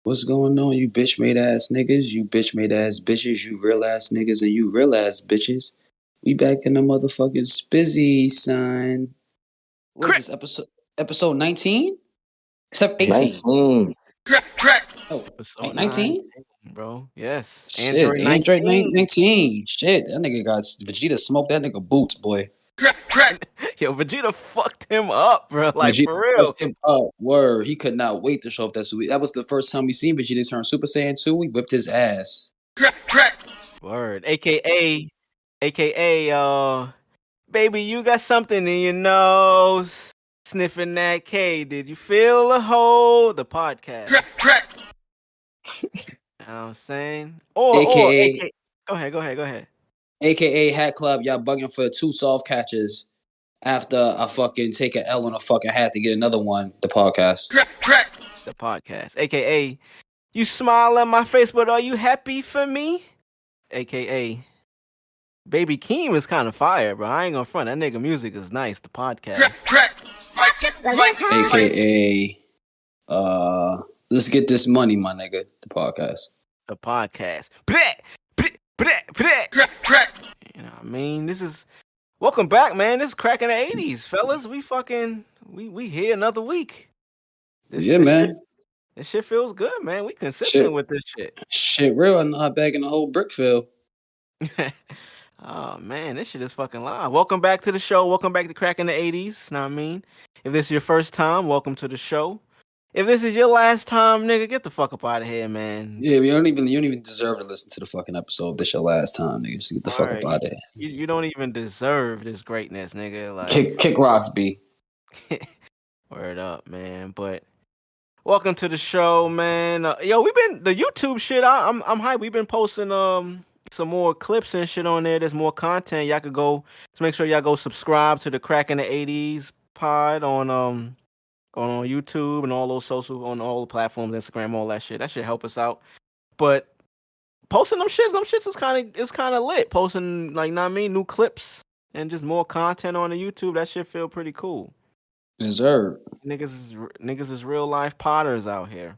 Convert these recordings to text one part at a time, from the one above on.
What's going on, you bitch made ass niggas, you bitch made ass bitches, you real ass niggas, and you real ass bitches? We back in the motherfucking spizzy, son. What is Crack. this episode 19? Except 18. 19. Oh, Episode 19? 19, bro. Yes. Shit, Android Android 19. 19. Shit, that nigga got Vegeta smoked that nigga boots, boy. Yo, Vegeta fucked him up, bro. Like, Vegeta for real. fucked him up. Word. He could not wait to show off that suit. That was the first time we seen Vegeta turn Super Saiyan 2. We whipped his ass. Word. AKA, baby, you got something in your nose. Sniffing that K. Did you feel the hole? The podcast. You know what I'm saying? Or AKA Go ahead. AKA Hat Club, y'all bugging for 2 soft catches after I fucking take an L on a fucking hat to get another one, the podcast. The podcast. AKA, you smile in my face, but are you happy for me? AKA, Baby Keem is kind of fire, bro. I ain't gonna front. That nigga music is nice. The podcast. AKA, let's get this money, my nigga, the podcast. The podcast. You know what I mean? This is welcome back, man. This is cracking the 80s, fellas. We here another week. Man. This shit feels good, man. We consistent with this shit. Shit real. I'm not bagging the whole Brickfield. Oh man, this shit is fucking live. Welcome back to the show. Welcome back to Cracking the 80s. Know what I mean? If this is your first time, welcome to the show. If this is your last time, nigga, get the fuck up out of here, man. Yeah, you don't even deserve to listen to the fucking episode if this your last time, nigga. Just get the fuck up out of here. You don't even deserve this greatness, nigga. Like kick rocks, B. Word up, man. But welcome to the show, man. Yo, we've been the YouTube shit. I'm hyped. We've been posting some more clips and shit on there. There's more content. Y'all could go. Just make sure y'all go subscribe to the Cracking the 80s pod on YouTube and all those social, on all the platforms, Instagram, all that shit. That shit help us out. But posting them shits is kind of lit. Posting like, know what I mean, new clips and just more content on the YouTube. That shit feel pretty cool. Deserve. Niggas is real life potters out here.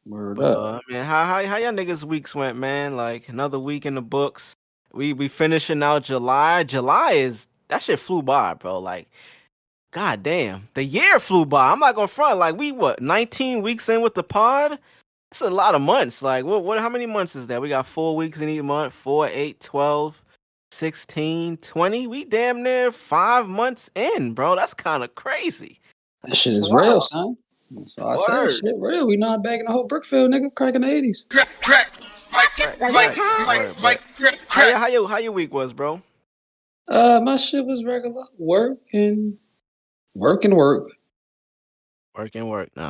Word up. Man, how y'all niggas weeks went, man? Like another week in the books. We finishing out July. That shit flew by, bro. Like, god damn, the year flew by. I'm not gonna front. Like, we 19 weeks in with the pod. It's a lot of months. Like, what? How many months is that? We got 4 weeks in each month. 4, 8, 12, 16, 20. We damn near 5 months in, bro. That's kind of crazy. That shit is real, son. So I said, shit real. We not bagging the whole Brickfield, nigga. Cracking the 80s. How your week was, bro? My shit was regular. Work. Nah,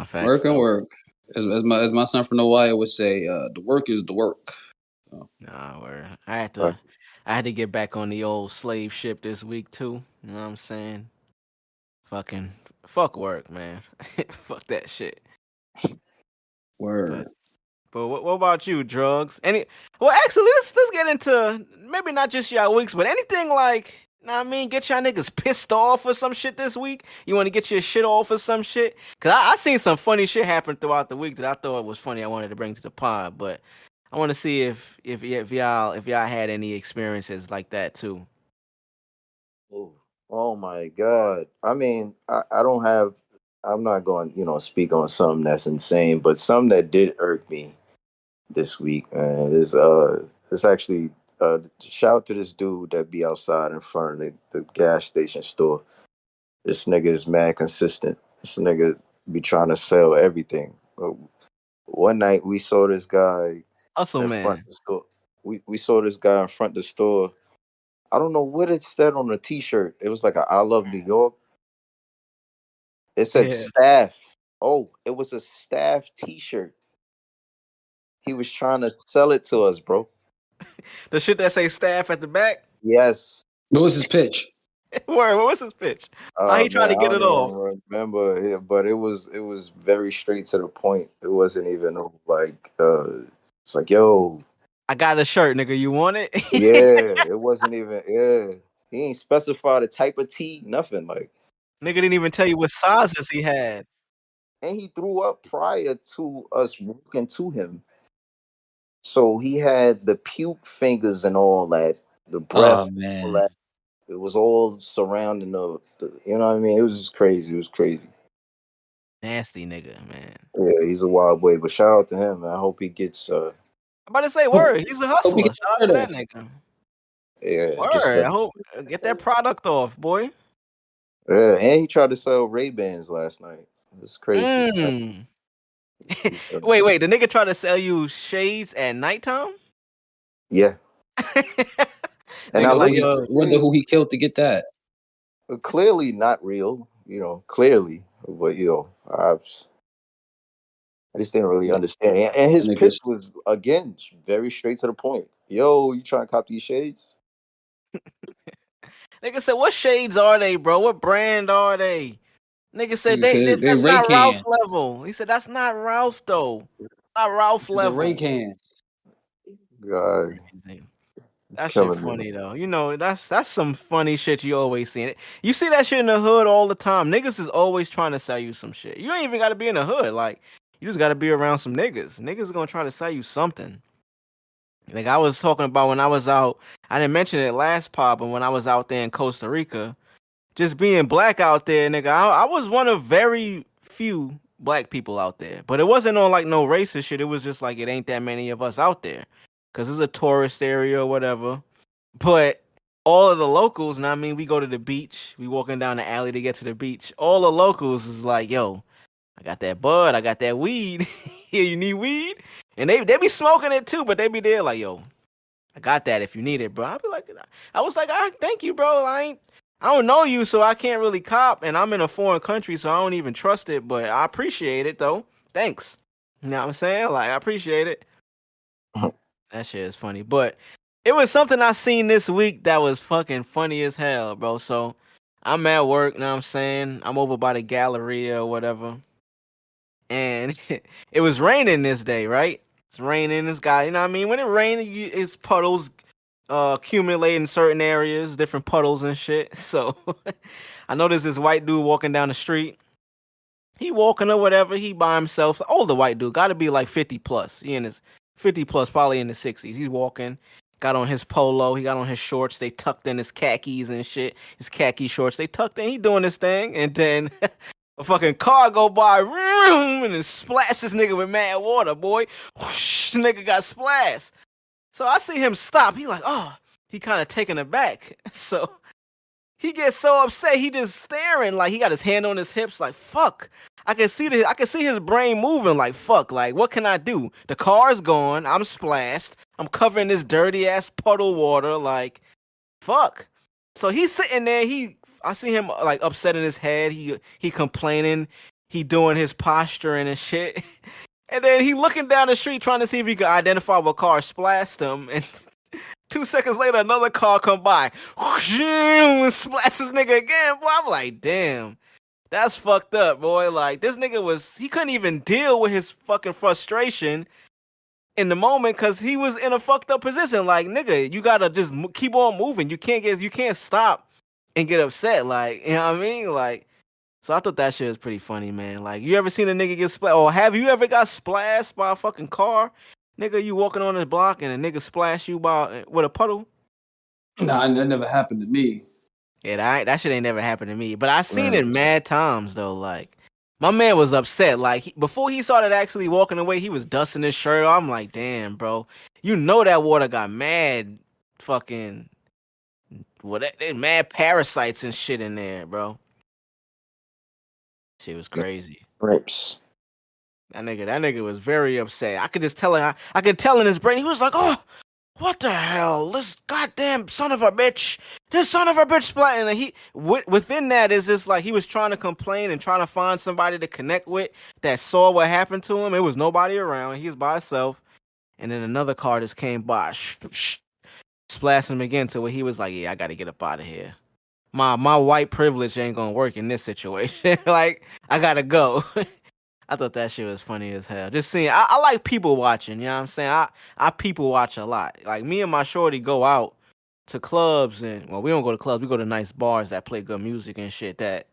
facts. Work. As my son from the wire would say, the work is the work. So. Nah, word. I had to get back on the old slave ship this week too. You know what I'm saying? Fuck work, man. Fuck that shit. Word. But what about you, Drvgz? Actually, let's get into maybe not just y'all weeks, but anything like, know what I mean, get y'all niggas pissed off or some shit this week. You want to get your shit off or some shit? Cause I seen some funny shit happen throughout the week that I thought was funny. I wanted to bring to the pod, but I want to see if y'all had any experiences like that too. Oh my God. I mean, I'm not going, speak on something that's insane, but something that did irk me this week, man, is it's actually shout out to this dude that be outside in front of the gas station store. This nigga is mad consistent. This nigga be trying to sell everything. One night we saw this guy Front of the store. We saw this guy in front of the store. I don't know what it said on the t-shirt. It was like I love New York. It said staff. Oh, it was a staff t-shirt. He was trying to sell it to us, bro. The shit that say staff at the back? Yes. What was his pitch? What was his pitch? How he trying to get it off? Remember, but it was very straight to the point. It wasn't even like it's like, yo, I got a shirt, nigga. You want it? Yeah, it wasn't even. Yeah, he ain't specify the type of tee, nothing. Like, nigga didn't even tell you what sizes he had. and he threw up prior to us walking to him. So he had the puke fingers and all that, the Oh breath, all man. that. It was all surrounding the you know what I mean? It was just crazy. It was crazy. Nasty nigga, man. Yeah, he's a wild boy. But shout out to him. Man. I hope he gets I'm about to say Hope, word. He's a hope we hustler. get Shout out to rid that of. nigga. gets Word. like I hope get that product off, boy. yeah, and he tried to sell Ray-Bans last night. It was crazy. Mm. Wait. The nigga tried to sell you shades at nighttime? Yeah. And I Nigga like, looked at yo, the Wonder shades, who he killed to get that. clearly not real, clearly. But I just didn't really understand. And his pitch Niggas. was again very straight to the point. Yo, you trying to cop these shades? nigga said, what shades are they, bro? What brand are they? Nigga said Niggas said they that's Ray not Ralph cans. level. He said that's not Ralph though. Not Ralph The Ray level. cans. God, Crazy. That shit killing me. funny though. That's some funny shit you always see. You see that shit in the hood all the time. Niggas is always trying to sell you some shit. You ain't even gotta be in the hood. Like, you just gotta be around some niggas. Niggas gonna try to sell you something. Like I was talking about when I was out, I didn't mention it last pod, but when I was out there in Costa Rica, just being black out there, nigga, I was one of very few black people out there. But it wasn't on like no racist shit. It was just like it ain't that many of us out there. Cause it's a tourist area or whatever. But all of the locals, and I mean, we go to the beach, we walking down the alley to get to the beach. All the locals is like, yo, I got that bud, I got that weed. Here, you need weed? And they be smoking it too, but they be there like, yo, I got that if you need it, bro. I was like, thank you, bro. I don't know you, so I can't really cop, and I'm in a foreign country, so I don't even trust it, but I appreciate it though. Thanks. You know what I'm saying? Like, I appreciate it. That shit is funny. But it was something I seen this week that was fucking funny as hell, bro. So I'm at work, you know what I'm saying? I'm over by the Galleria or whatever. And it was raining this day, right? It's raining, this guy, you know what I mean? When it rains, it's puddles accumulate in certain areas, different puddles and shit. So I noticed this white dude walking down the street. He walking or whatever, he by himself. Older white dude, gotta be like 50 plus. He in his 50 plus, probably in the 60s. He's walking, got on his polo, he got on his shorts, they tucked in his khakis and shit. His khaki shorts, they tucked in, he doing this thing, and then a fucking car go by, and then splash this nigga with mad water, boy. Whoosh, nigga got splashed. So I see him stop. He like, oh, he kind of taken aback. So he gets so upset, he just staring, like he got his hand on his hips, like fuck. I can see his brain moving, like fuck, like what can I do? The car's gone, I'm splashed, I'm covering this dirty ass puddle water, like fuck. So he's sitting there, I see him like upset in his head, he complaining, he doing his posturing and shit. And then he looking down the street trying to see if he could identify what car splashed him, and 2 seconds later, another car come by, and splash this nigga again. Boy, I'm like, damn, that's fucked up, boy. Like, this nigga he couldn't even deal with his fucking frustration in the moment because he was in a fucked up position. Like, nigga, you gotta just keep on moving. You can't stop and get upset. Like, you know what I mean? Like, so I thought that shit was pretty funny, man. Like, you ever seen a nigga get splashed? Or have you ever got splashed by a fucking car? Nigga, you walking on this block and a nigga splash you with a puddle? Nah, that never happened to me. Yeah, that shit ain't never happened to me. But I seen Right. it mad times though. Like, my man was upset. Like, before he started actually walking away, he was dusting his shirt off. I'm like, damn, bro. You know that water got mad fucking mad parasites and shit in there, bro. Shit was crazy. Grapes. That nigga was very upset. I could tell in his brain, he was like, oh, what the hell? This goddamn son of a bitch. This son of a bitch splat. And within that is just like he was trying to complain and trying to find somebody to connect with that saw what happened to him. It was nobody around. He was by himself. And then another car just came by, splashed him again to where he was like, yeah, I gotta get up out of here. My white privilege ain't gonna work in this situation. Like, I gotta go. I thought that shit was funny as hell. Just seeing, I like people watching, you know what I'm saying? I people watch a lot. Like, me and my shorty go out to clubs, and, well, we don't go to clubs, we go to nice bars that play good music and shit that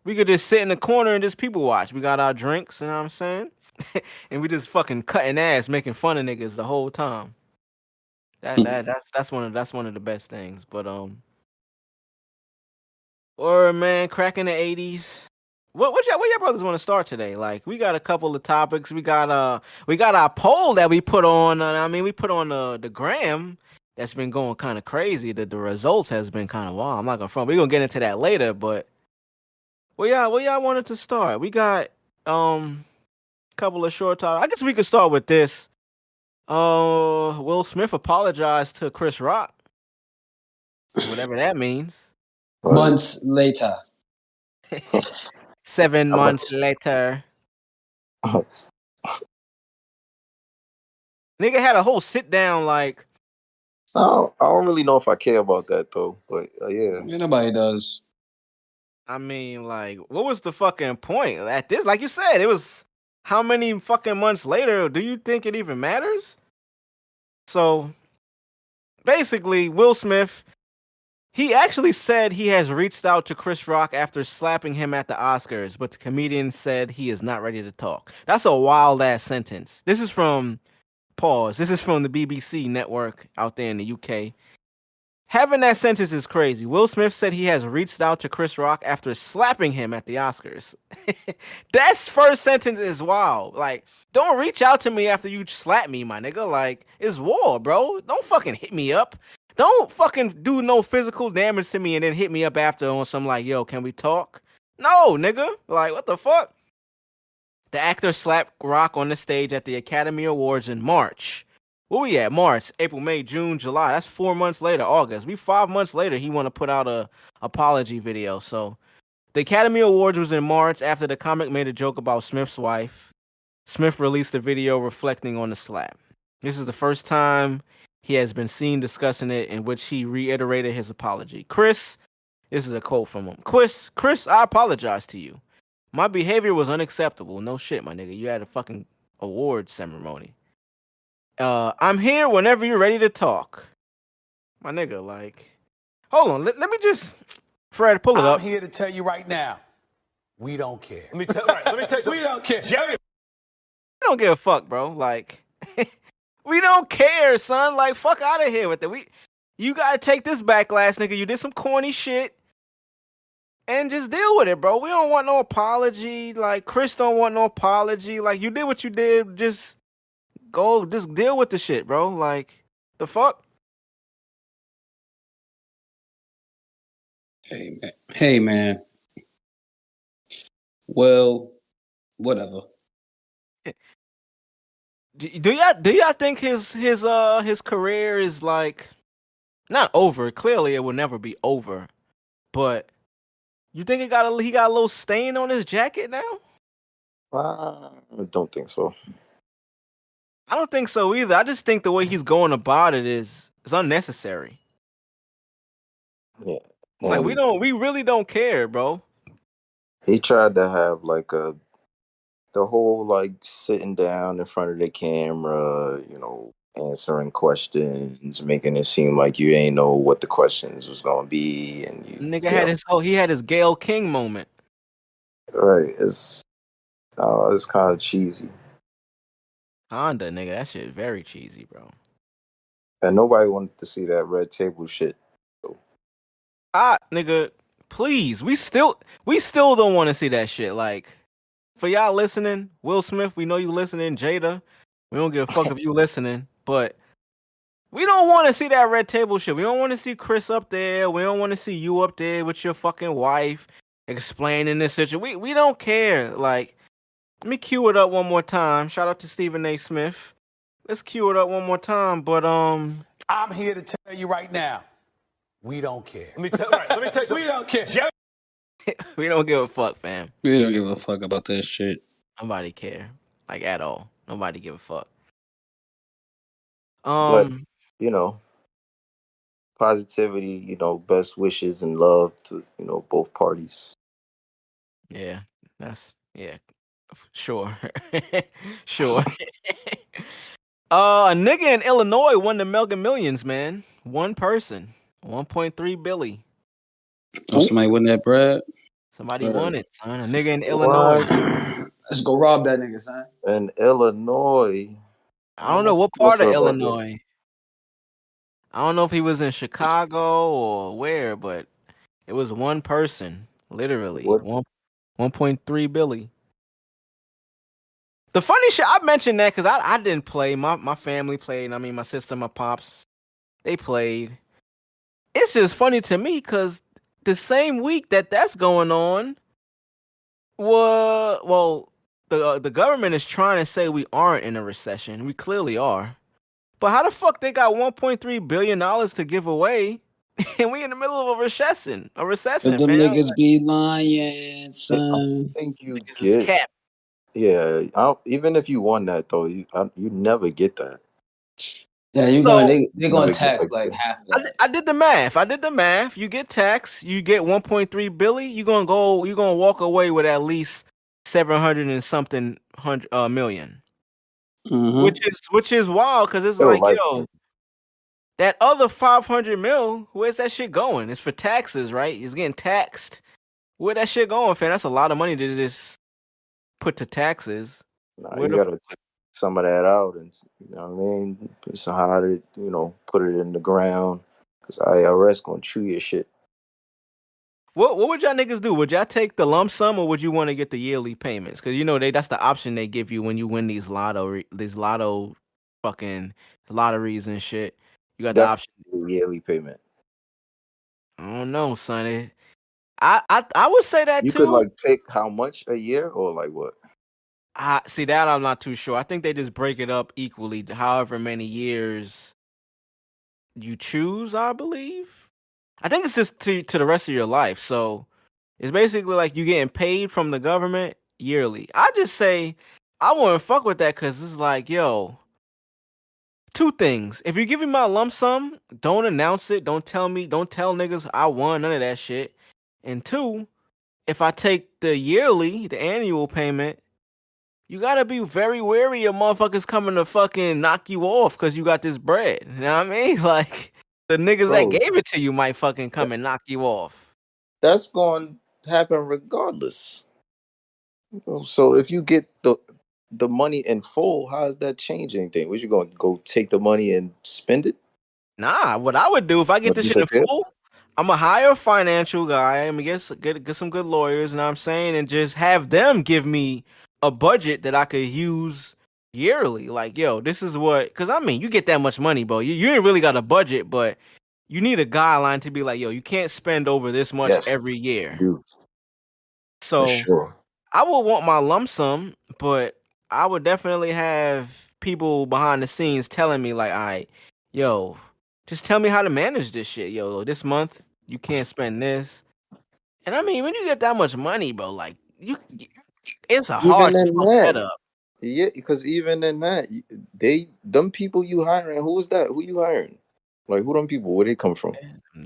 We could just sit in the corner and just people watch. We got our drinks, you know what I'm saying? And we just fucking cutting ass, making fun of niggas the whole time. That's one of the best things. But or man, cracking the 80s. What y'all brothers want to start today? Like, we got a couple of topics. We got our poll that we put on. We put on the gram. That's been going kind of crazy. The results has been kind of wild. I'm not gonna front. We're gonna get into that later. But where y'all wanted to start? We got a couple of short topics. I guess we could start with this. Will Smith apologized to Chris Rock, whatever that means. Months later. 7 months later. Nigga had a whole sit down like. I don't really know if I care about that though, but yeah. Nobody does. I mean, like, what was the fucking point at this? Like you said, it was how many fucking months later? Do you think it even matters? So, basically, Will Smith, he actually said he has reached out to Chris Rock after slapping him at the Oscars, but the comedian said he is not ready to talk. That's a wild ass sentence. This is from the BBC network out there in the UK. Having that sentence is crazy. Will Smith said he has reached out to Chris Rock after slapping him at the Oscars. That first sentence is wild. Like, don't reach out to me after you slap me, my nigga. Like, it's war, bro. Don't fucking hit me up. Don't fucking do no physical damage to me and then hit me up after on some like, yo, can we talk? No, nigga. Like, what the fuck? The actor slapped Rock on the stage at the Academy Awards in March. Where we at? March, April, May, June, July. That's 4 months later. August. 5 months later. He want to put out a apology video. So the Academy Awards was in March after the comic made a joke about Smith's wife. Smith released a video reflecting on the slap. This is the first time he has been seen discussing it, in which he reiterated his apology. Chris, this is a quote from him. Chris, I apologize to you. My behavior was unacceptable. No shit, my nigga. You had a fucking award ceremony. I'm here whenever you're ready to talk. My nigga, like, hold on. Let me just, Fred, pull it up. I'm here to tell you right now, we don't care. Let me tell you. We don't care. We don't give a fuck, bro. Like, we don't care, son. Like, fuck out of here with it. You gotta take this backlash, nigga. You did some corny shit. And just deal with it, bro. We don't want no apology. Like, Chris don't want no apology. Like, you did what you did. Just deal with the shit, bro. Like, the fuck? Hey, man. Well, whatever. Do y'all think his career is like not over? Clearly, it will never be over. But you think he got a little stain on his jacket now? I don't think so. I don't think so either. I just think the way he's going about it is unnecessary. Yeah. Like, we really don't care, bro. He tried to have like the whole like sitting down in front of the camera, answering questions, making it seem like you ain't know what the questions was gonna be, and Nigga had his Gayle King moment. Right. It's kind of cheesy. Honda, nigga, that shit is very cheesy, bro. And nobody wanted to see that red table shit. So. Nigga, please, we still don't want to see that shit. Like, for y'all listening, Will Smith, we know you listening. Jada, we don't give a fuck if you listening, but we don't want to see that red table shit. We don't want to see Chris up there. We don't want to see you up there with your fucking wife explaining this situation. We don't care. Like, let me cue it up one more time. Shout out to Stephen A. Smith. Let's cue it up one more time. But I'm here to tell you right now, we don't care. Let me tell you. We don't care. we don't give a fuck, fam. We don't give a fuck about that shit. Nobody care, like, at all. Nobody give a fuck. But positivity, best wishes and love to both parties. Yeah, sure. Sure. A nigga in Illinois won the Mega Millions, man. One person, 1.3 billion. Oh, somebody win that bread? Somebody won it, son. A nigga in Illinois. What? Let's go rob that nigga, son. In Illinois. I don't know what What's part of up out there? Illinois. I don't know if he was in Chicago or where, but it was one person, literally. What? 1.3 billion. The funny shit, I mentioned that because I didn't play. My family played. I mean, my sister, my pops, they played. It's just funny to me because the same week that's going on, the government is trying to say we aren't in a recession. We clearly are. But how the fuck they got $1.3 billion to give away and we in the middle of a recession? Cause fam. them niggas be lying, I son. think you Niggas is get. cap. Yeah, even if you won that though, you never get that. Yeah, you So going they gonna Never get tax like like that. half of that. I did the math. You get tax, you get 1.3 billion, you're gonna walk away with at least 700 and something million. Mm-hmm. Which is wild because it's Still like, like yo, that other 500 mil, where's that shit going? It's for taxes, right? It's getting taxed. Where that shit going, fam? That's a lot of money to just put to taxes. nah, Where you the gotta take some of that out, and you know what I mean. So how to put it in the ground, because IRS gonna chew your shit. what would y'all niggas do? Would y'all take the lump sum or would you want to get the yearly payments? Because that's the option they give you when you win these lotto fucking lotteries and shit. You got the option. Definitely a yearly payment. I don't know, son. I would say that You could too. like pick how much a year or like what. I see that I'm not too sure. I think they just break it up equally, however many years you choose, I believe. I think it's just to the rest of your life. So it's basically like you getting paid from the government yearly. I just say I wouldn't fuck with that because it's like, yo, two things. If you give me my lump sum, don't announce it. Don't tell niggas I won, none of that shit. And two, if I take the annual payment, you gotta be very wary of motherfuckers coming to fucking knock you off because you got this bread. You know what I mean? Like, the niggas that Bro, gave it to you might fucking come and knock you off. that's going to happen regardless. So if you get the money in full, how does that change anything? Was you going to go take the money and spend it? Nah, what I would do if I get What this shit in disappear? full, I'm gonna hire a financial guy. I'm gonna get some good lawyers, and I'm saying, and just have them give me a budget that I could use yearly. Like, yo, this is what, because I mean, you get that much money, bro. You ain't really got a budget, but you need a guideline to be like, yo, you can't spend over this much Yes, every year. do for So sure. I would want my lump sum, but I would definitely have people behind the scenes telling me like, all right, yo, just tell me how to manage this shit, yo. This month you can't spend this. And I mean, when you get that much money, bro, like it's a hard Even to in fuck that that, up. yeah, because even in that, them people you hiring, who is that? Who you hiring? Like who them people? Where they come from?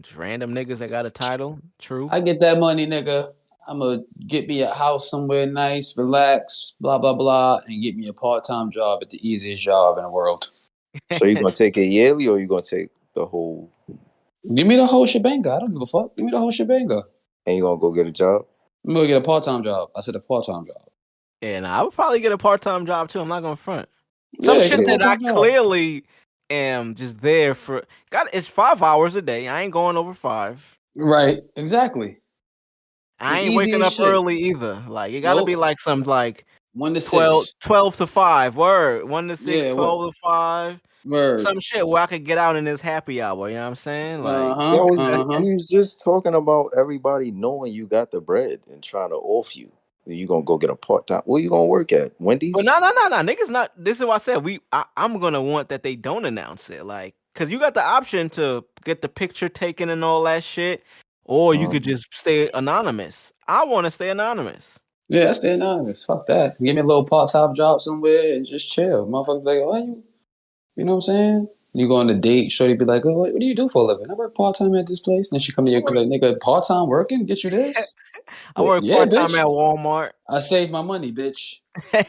Just random niggas that got a title, true. I get that money, nigga. I'ma get me a house somewhere nice, relax, blah blah blah, and get me a part-time job at the easiest job in the world. So you gonna take it yearly, or you gonna take the whole, Give me the whole shebanga. I don't give a fuck. Give me the whole shebanga. and you gonna go get a job? I'm gonna get a part-time job. I said a part-time job. And I would probably get a part-time job too. I'm not gonna front. Some Yeah, get shit a Yeah. that I part-time job. clearly am just there for. It's 5 hours a day. I ain't going over 5. Right, exactly. The I ain't waking up easiest shit. early either. Like, it gotta be Nope. like some like 1 to 12, 6. 12 to 5. Word. 1 to 6, Yeah, what 12 to 5. word. Some shit where I could get out in this happy hour. You know what I'm saying? Like, Yeah, Uh-huh. Uh-huh. we was just talking about everybody knowing you got the bread and trying to off you. You gonna go get a part time? Where you gonna work at? but Wendy's? no. Niggas not. This is why I said I'm gonna want that they don't announce it. Like, cause you got the option to get the picture taken and all that shit, or you could just stay anonymous. I want to stay anonymous. Yeah, I stay anonymous. Fuck that. Give me a little part-time job somewhere and just chill. Motherfuckers like, oh, you know what I'm saying? You go on a date, shorty be like, oh, what do you do for a living? I work part-time at this place. And then she come to I your work, crib like, nigga, part-time working? Get you this? I work Yeah, part time bitch. at Walmart. I saved my money, bitch.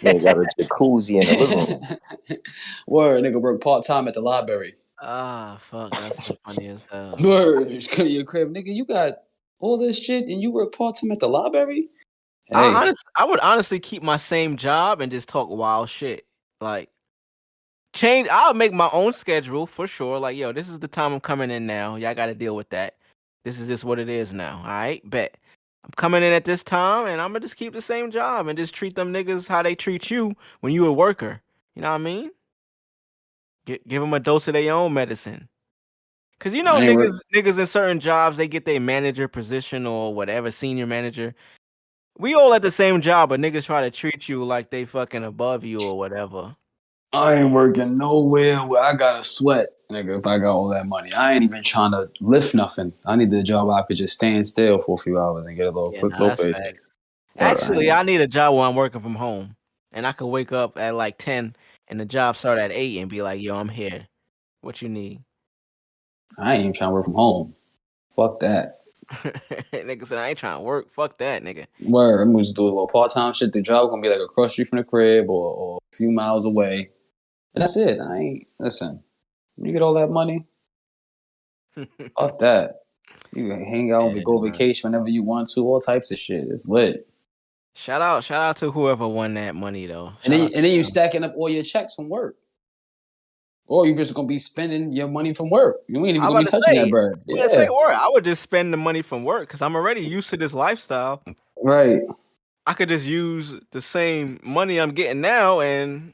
You ain't got a jacuzzi in the living room. Word, nigga work part-time at the library. Ah, fuck, that's so funny as hell. Word, come to your crib. Nigga, you got all this shit, and you work part-time at the library? Hey, I would honestly keep my same job and just talk wild shit. Like, change. I'll make my own schedule for sure. Like, yo, this is the time I'm coming in now. Y'all got to deal with that. This is just what it is now. All right, bet. I'm coming in at this time, and I'm gonna just keep the same job and just treat them niggas how they treat you when you a worker. You know what I mean? Give them a dose of their own medicine. Cause you know I ain't work. niggas in certain jobs, they get their manager position or whatever, senior manager. We all at the same job, but niggas try to treat you like they fucking above you or whatever. I ain't working nowhere where I gotta sweat, nigga, if I got all that money. I ain't even trying to lift nothing. I need a job where I could just stand still for a few hours and get a little quick little That's pay. facts. Actually, I need a job where I'm working from home. And I could wake up at like 10 and the job start at 8 and be like, yo, I'm here. What you need? I ain't even trying to work from home. Fuck that. Nigga said, I ain't trying to work. Fuck that, nigga. Word, I'm gonna just do a little part-time shit. The job gonna be like across the street from the crib or a few miles away. And that's it. I ain't, listen, you get all that money, fuck that. You can hang out and go vacation whenever you want to, all types of shit. It's lit. Shout out to whoever won that money though. And then you stacking up all your checks from work. Or you just gonna be spending your money from work. You ain't even gonna be touching that bread. Yeah. I would just spend the money from work because I'm already used to this lifestyle. Right. I could just use the same money I'm getting now, and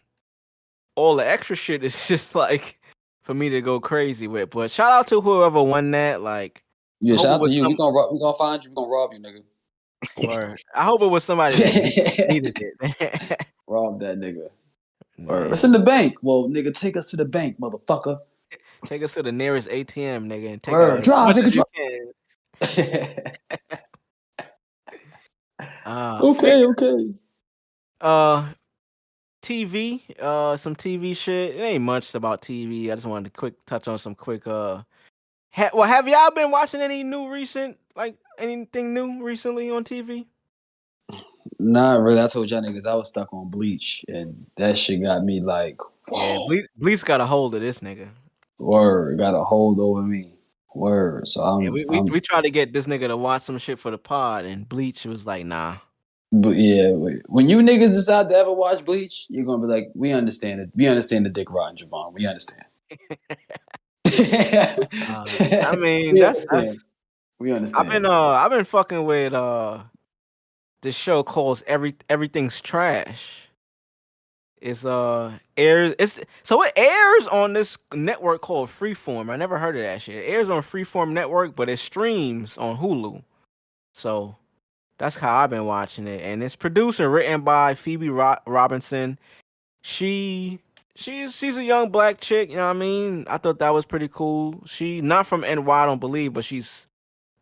all the extra shit is just like for me to go crazy with. But shout out to whoever won that. Like, yeah, shout out to you. We gonna find you. We gonna rob you, nigga. Word. I hope it was somebody that needed it. Rob that nigga. It's in the bank. Well, nigga, take us to the bank, motherfucker. Take us to the nearest ATM, nigga, and take drive, nigga, drive. Okay. TV, some TV shit. It ain't much about TV. I just wanted to touch on some quick. Have y'all been watching anything new recently on TV? Nah, really. I told y'all niggas I was stuck on Bleach, and that shit got me like, whoa. Yeah, Bleach got a hold of this nigga. Word, got a hold over me. Word. So we tried to get this nigga to watch some shit for the pod, and Bleach was like, nah. But yeah, when you niggas decide to ever watch Bleach, you're gonna be like, we understand it. We understand the dick rotten, Javon. We understand. I mean, we understand. I've been fucking with this show called Everything's Trash. It airs on this network called Freeform. I never heard of that shit. It airs on Freeform Network, but it streams on Hulu. So that's how I've been watching it. And it's produced and written by Phoebe Robinson. She's a young black chick, you know what I mean? I thought that was pretty cool. She not from NY, I don't believe, but she's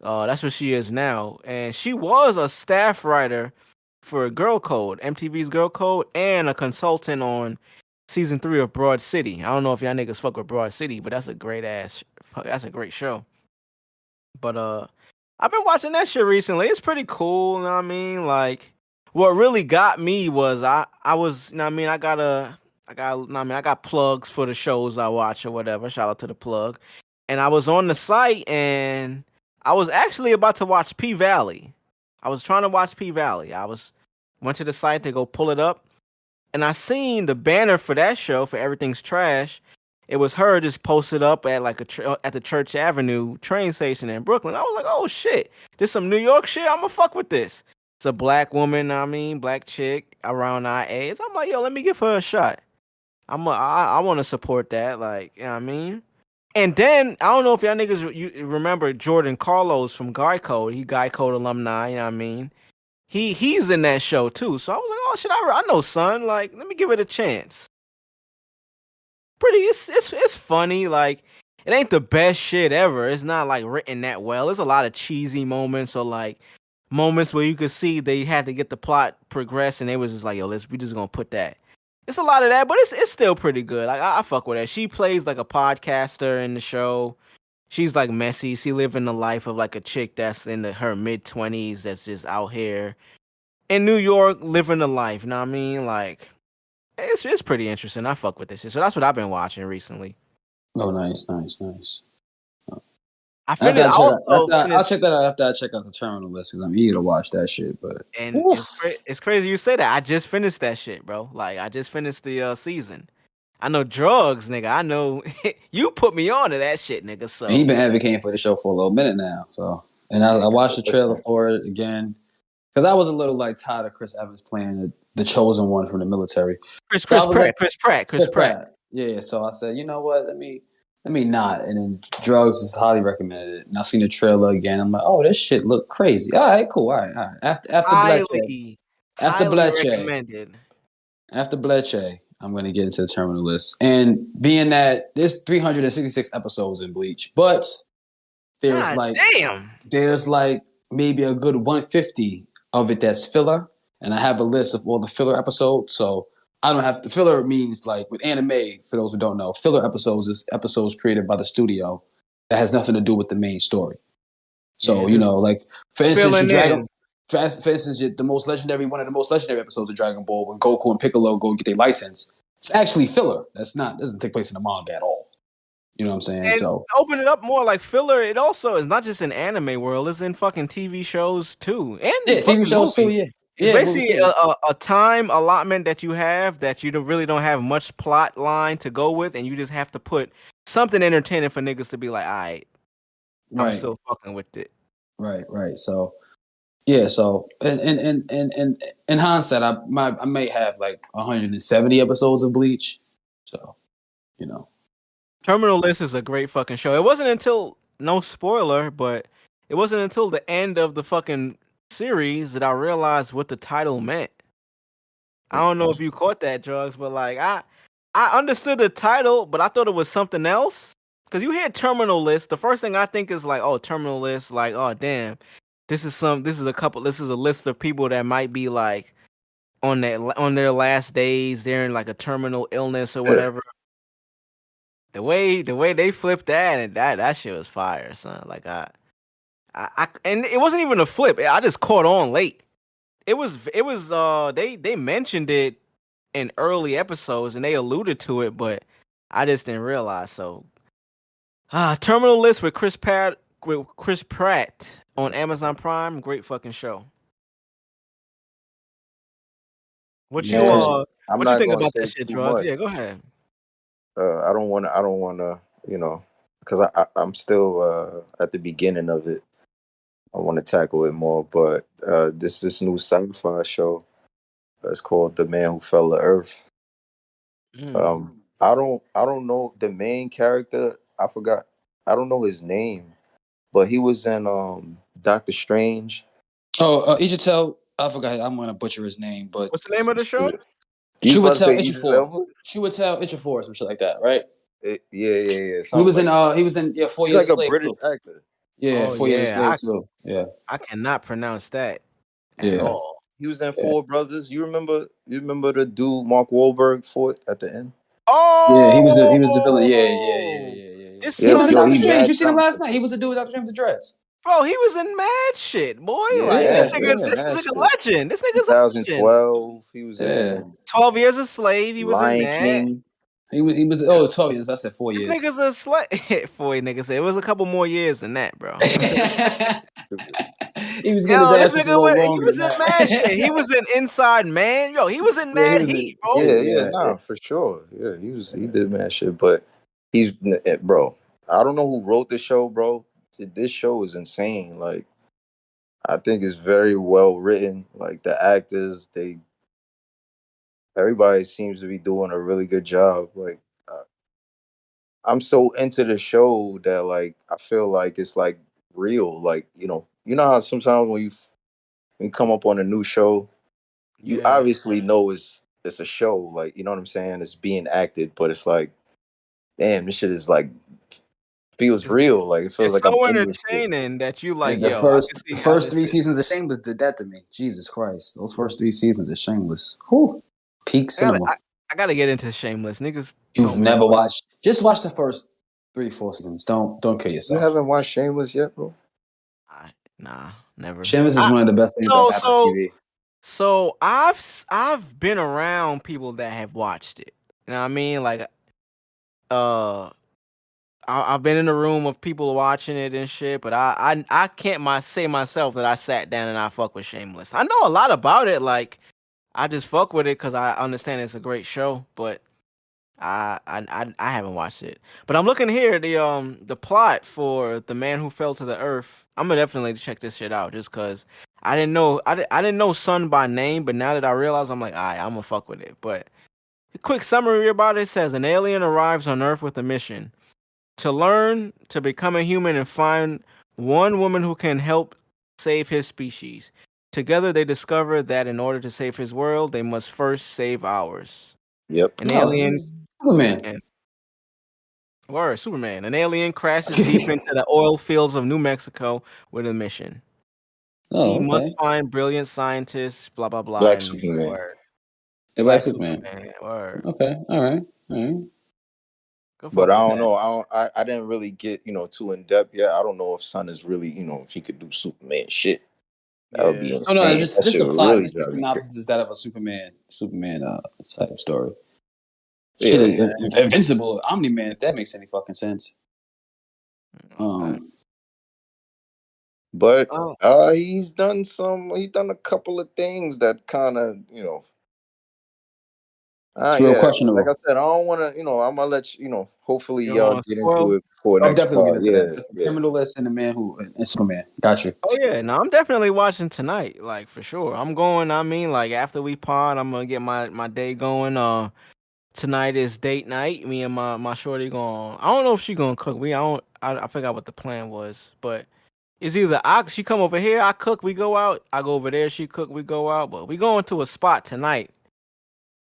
that's what she is now. And she was a staff writer for Girl Code, MTV's Girl Code, and a consultant on season 3 of Broad City. I don't know if y'all niggas fuck with Broad City, but that's a great show. But I've been watching that shit recently. It's pretty cool, you know what I mean? Like, what really got me was I was, you know what I mean, I got plugs for the shows I watch or whatever. Shout out to the plug. And I was on the site and I was actually about to watch P-Valley. I was trying to watch P-Valley. Went to the site to go pull it up, and I seen the banner for that show for Everything's Trash. It was her just posted up at like at the Church Avenue train station in Brooklyn. I was like, oh shit, this some New York shit. I'ma fuck with this. It's a black woman, black chick around our age. I'm like, yo, let me give her a shot. I want to support that, like, you know what I mean? And then, I don't know if y'all niggas you remember Jordan Carlos from Guy Code. He Guy Code alumni, you know what I mean? He's in that show too. So I was like, oh shit, I know son. Like, let me give it a chance. It's funny. Like, it ain't the best shit ever. It's not like written that well. There's a lot of cheesy moments or like moments where you could see they had to get the plot progress and they was just like, yo, we just gonna put that. It's a lot of that, but it's still pretty good. Like, I fuck with her. She plays like a podcaster in the show. She's like messy. She living the life of like a chick that's in her mid-20s that's just out here in New York living the life. You know what I mean? Like, it's pretty interesting. I fuck with this shit. So that's what I've been watching recently. Oh, nice. I finished. I also I'll finished, check that out after I check out the terminal list because I'm eager to watch that shit. But and it's crazy you say that. I just finished that shit, bro. Like I just finished the season. I know Drvgz, nigga. I know you put me on to that shit, nigga. So he been advocating for the show for a little minute now. So, and I watched the trailer for it again because I was a little like tired of Chris Evans playing the chosen one from the military. Chris Pratt. Yeah. So I said, you know what? Let me not. And then Drvgz is highly recommended. And I seen the trailer again. I'm like, oh, this shit look crazy. All right, cool. All right. After highly Bleche, recommended. After Bleche, I'm going to get into the terminal list. And being that there's 366 episodes in Bleach, but there's there's like maybe a good 150 of it that's filler. And I have a list of all the filler episodes. So I don't have the filler means like with anime, for those who don't know, filler episodes is episodes created by the studio that has nothing to do with the main story. So, like for instance, the most legendary one of the most legendary episodes of Dragon Ball when Goku and Piccolo go get their license. It's actually filler. Doesn't take place in the manga at all. You know what I'm saying? And so open it up more like filler. It also is not just in anime world. It's in fucking TV shows too. And TV shows too. Yeah. It's basically a time allotment that you have that you really don't have much plot line to go with, and you just have to put something entertaining for niggas to be like, all right, I'm still fucking with it. Right. So, yeah. So, in hindsight, I may have like 170 episodes of Bleach. So, Terminal List is a great fucking show. It wasn't until, no spoiler, but it wasn't until the end of the fucking series that I realized what the title meant. I don't know if you caught that, Drvgz, but like I understood the title, but I thought it was something else. Because you hear Terminal List, the first thing I think is like, oh, Terminal List, like, oh damn, this is a list of people that might be like on their last days, they're in like a terminal illness or whatever. The way they flipped that, and that shit was fire, son. Like I and it wasn't even a flip. I just caught on late. It was they mentioned it in early episodes and they alluded to it, but I just didn't realize. So Terminal List with Chris Pratt on Amazon Prime, great fucking show. What you think about that shit, Drvgz? Yeah, go ahead. I don't want to, because I'm still at the beginning of it. I want to tackle it more, but this new sci-fi show. It's called The Man Who Fell to Earth. I don't know the main character. I forgot. I don't know his name, but he was in Doctor Strange. Oh, Ichitel. I forgot. I'm gonna butcher his name, but what's the name of the show? Chiwetel Ejiofor or some shit like that, right? Yeah. He was in 4 Years like a British actor. Yeah, 4 Years Slave too. Yeah, I cannot pronounce that at all. He was in Four Brothers. You remember the dude Mark Wahlberg fought at the end? Oh, yeah, he was the villain. Yeah. He was in Doctor Strange. You seen him last night? He was the dude with Doctor Strange with the dreads. Bro, he was in mad shit, boy. This nigga's a legend. This nigga's 2012. He was in 12 Years a Slave. He was Lion in that. King. He was 12 years. I said 4 years. This nigga's a slave. 4 niggas said it was a couple more years than that, bro. He was getting his ass a little longer. He was in mad shit. He was in Inside Man. Yo, he was in Mad Heat, bro. Yeah, for sure. Yeah, he did mad shit, but bro. I don't know who wrote the show, bro. This show is insane. Like, I think it's very well written. Like the actors, everybody seems to be doing a really good job. Like, I'm so into the show that like I feel like it's like real. Like, you know how sometimes when you come up on a new show, you obviously know it's a show. Like, you know what I'm saying? It's being acted, but it's like, damn, this shit is like feels real. Like it feels like so entertaining that you like. The first 3 seasons of Shameless did that to me. Jesus Christ, those first 3 seasons of Shameless. Whew. Peak cinema. I gotta get into Shameless, niggas. You've never watched? Just watch the first 3-4 seasons. Don't kill yourself. You haven't watched Shameless yet, bro? Nah, never. Shameless is one of the best things I've had on TV. So I've been around people that have watched it. You know what I mean? Like, I've been in a room of people watching it and shit, but I can't say myself that I sat down and I fuck with Shameless. I know a lot about it, like I just fuck with it because I understand it's a great show, but I haven't watched it. But I'm looking here the plot for The Man Who Fell to the Earth. I'm gonna definitely check this shit out just because I didn't know Sun by name, but now that I realize, I'm like, alright, I'm gonna fuck with it. But a quick summary about it says an alien arrives on Earth with a mission to learn to become a human and find one woman who can help save his species. Together, they discover that in order to save his world, they must first save ours. Yep. An alien. Superman. Word, Superman. An alien crashes deep into the oil fields of New Mexico with a mission. He Oh, must okay. find brilliant scientists, blah, blah, blah. Black and Superman. word. Hey, Black Superman. Word. Okay. All right. Go But fuck I with don't that. know. I didn't really get too in depth yet. I don't know if Son is really if he could do Superman shit. That would be Yeah. Oh no, insane. That just shit the would plot, really just the drive me crazy. synopsis is that of a Superman type story. Yeah. Shit, Invincible, Omni Man, if that makes any fucking sense. Okay. But Oh. he's done a couple of things that kind of It's real yeah, like I questionable. said, I don't want to I'm gonna let hopefully You y'all don't get into spoil? it before I'm next definitely gonna part. get into that. Yeah, That's the yeah. Criminal List and the Man Who and Superman. Got you. Oh yeah, no, I'm definitely watching tonight, like for sure. I'm going. I mean, like after we pod, I'm gonna get my day going. Tonight is date night. Me and my shorty going. I don't know if she gonna cook. I forgot what the plan was, but it's either she come over here, I cook, we go out. I go over there, she cook, we go out. But we going to a spot tonight,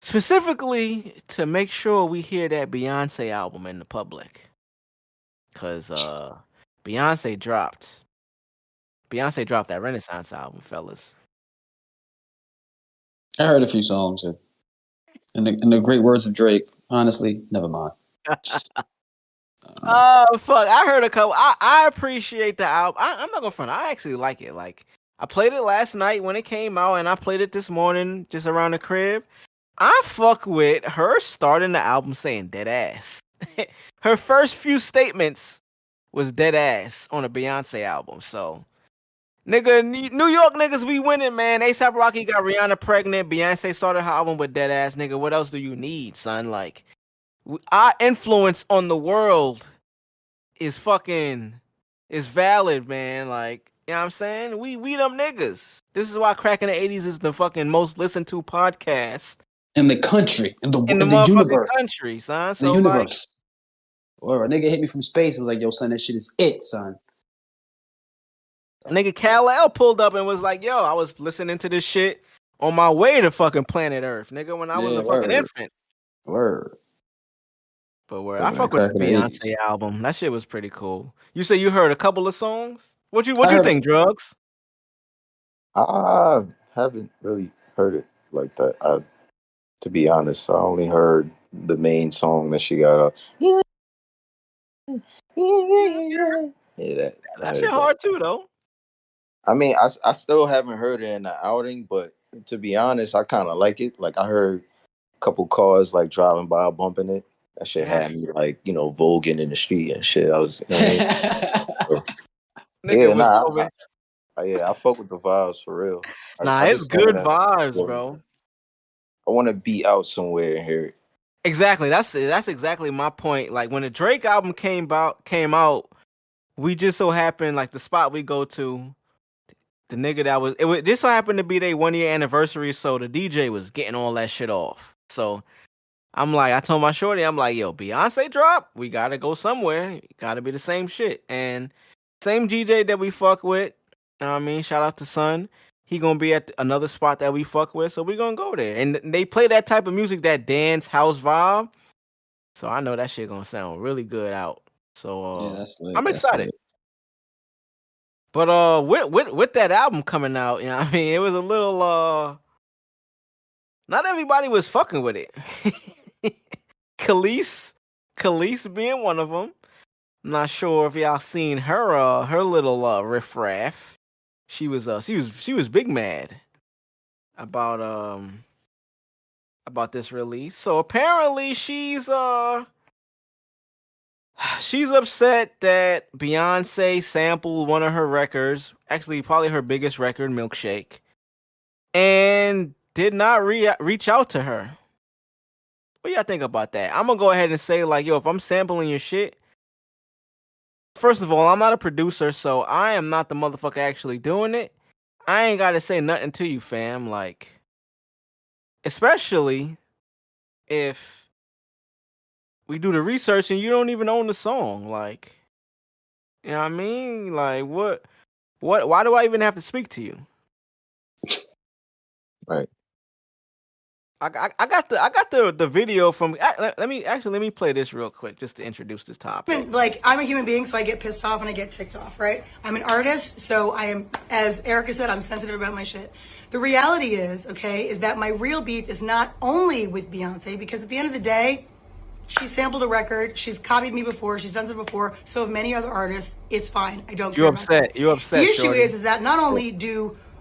specifically to make sure we hear that Beyonce album in the public, cause Beyonce dropped. Beyonce dropped that Renaissance album, fellas. I heard a few songs and the great words of Drake. Honestly, never mind. Oh fuck! I heard a couple. I appreciate the album. I'm not gonna front. I actually like it. Like I played it last night when it came out, and I played it this morning just around the crib. I fuck with her starting the album saying dead ass. Her first few statements was dead ass on a Beyonce album. So, nigga, New York niggas, we winning, man. A$AP Rocky got Rihanna pregnant. Beyonce started her album with dead ass, nigga. What else do you need, son? Like, our influence on the world is valid, man. Like, you know what I'm saying? We them niggas. This is why Cracking the 80's is the fucking most listened to podcast In the country, in the motherfucking universe, country, son. in the So like, universe. Or a nigga hit me from space and was like, "Yo, son, that shit is it, son." nigga Kal-El pulled up and was like, yo, I was listening to this shit on my way to fucking planet Earth, nigga, when I was Yeah, a fucking word, infant. word. But where I Fucking fuck with the Cracking the 80's. Beyonce album. That shit was pretty cool. You say you heard a couple of songs? What you I heard think, Drvgz? I haven't really heard it like that. To be honest, I only heard the main song that she got up. Yeah, that I That shit heard that. hard too, though. I mean, I still haven't heard it in the outing, but to be honest, I kind of like it. Like I heard a couple cars like driving by bumping it. That shit Yes. had me like voguing in the street and shit. I was, Nigga yeah, was nah, over. I fuck with the vibes for real. Nah, I it's just good wanna, vibes, bro. I wanna be out somewhere and hear it. Exactly. That's exactly my point. Like when the Drake album came out, we just so happened like the spot we go to, the nigga that was just so happened to be their 1 year anniversary, so the DJ was getting all that shit off. So I'm like, I told my shorty, I'm like, yo, Beyonce drop, we gotta go somewhere. It gotta be the same shit. And same DJ that we fuck with. You know what I mean? Shout out to Sun. He gonna be at another spot that we fuck with, so we gonna go there. And they play that type of music, that dance house vibe. So I know that shit gonna sound really good out. So Yeah, that's lit. I'm That's excited. lit. But with that album coming out, you know what I mean, it was a little not everybody was fucking with it. Khalees being one of them. I'm not sure if y'all seen her little riffraff. She was big mad about this release. So apparently she's she's upset that Beyonce sampled one of her records, actually probably her biggest record, Milkshake, and did not reach out to her. What do y'all think about that? I'm gonna go ahead and say, like, yo, if I'm sampling your shit, first of all, I'm not a producer, so I am not the motherfucker actually doing it. I ain't gotta say nothing to you, fam. Like, especially if we do the research and you don't even own the song. Like, you know what I mean? Like, what? Why do I even have to speak to you? Right. I got the video from. Let me play this real quick just to introduce this topic. Like, I'm a human being, so I get pissed off and I get ticked off, right? I'm an artist, so I am, as Erica said, I'm sensitive about my shit. The reality is, okay, is that my real beef is not only with Beyonce, because at the end of the day, she sampled a record, she's copied me before, she's done it before, so have many other artists. It's fine. I don't care. You upset? You upset? The issue shorty. is that not only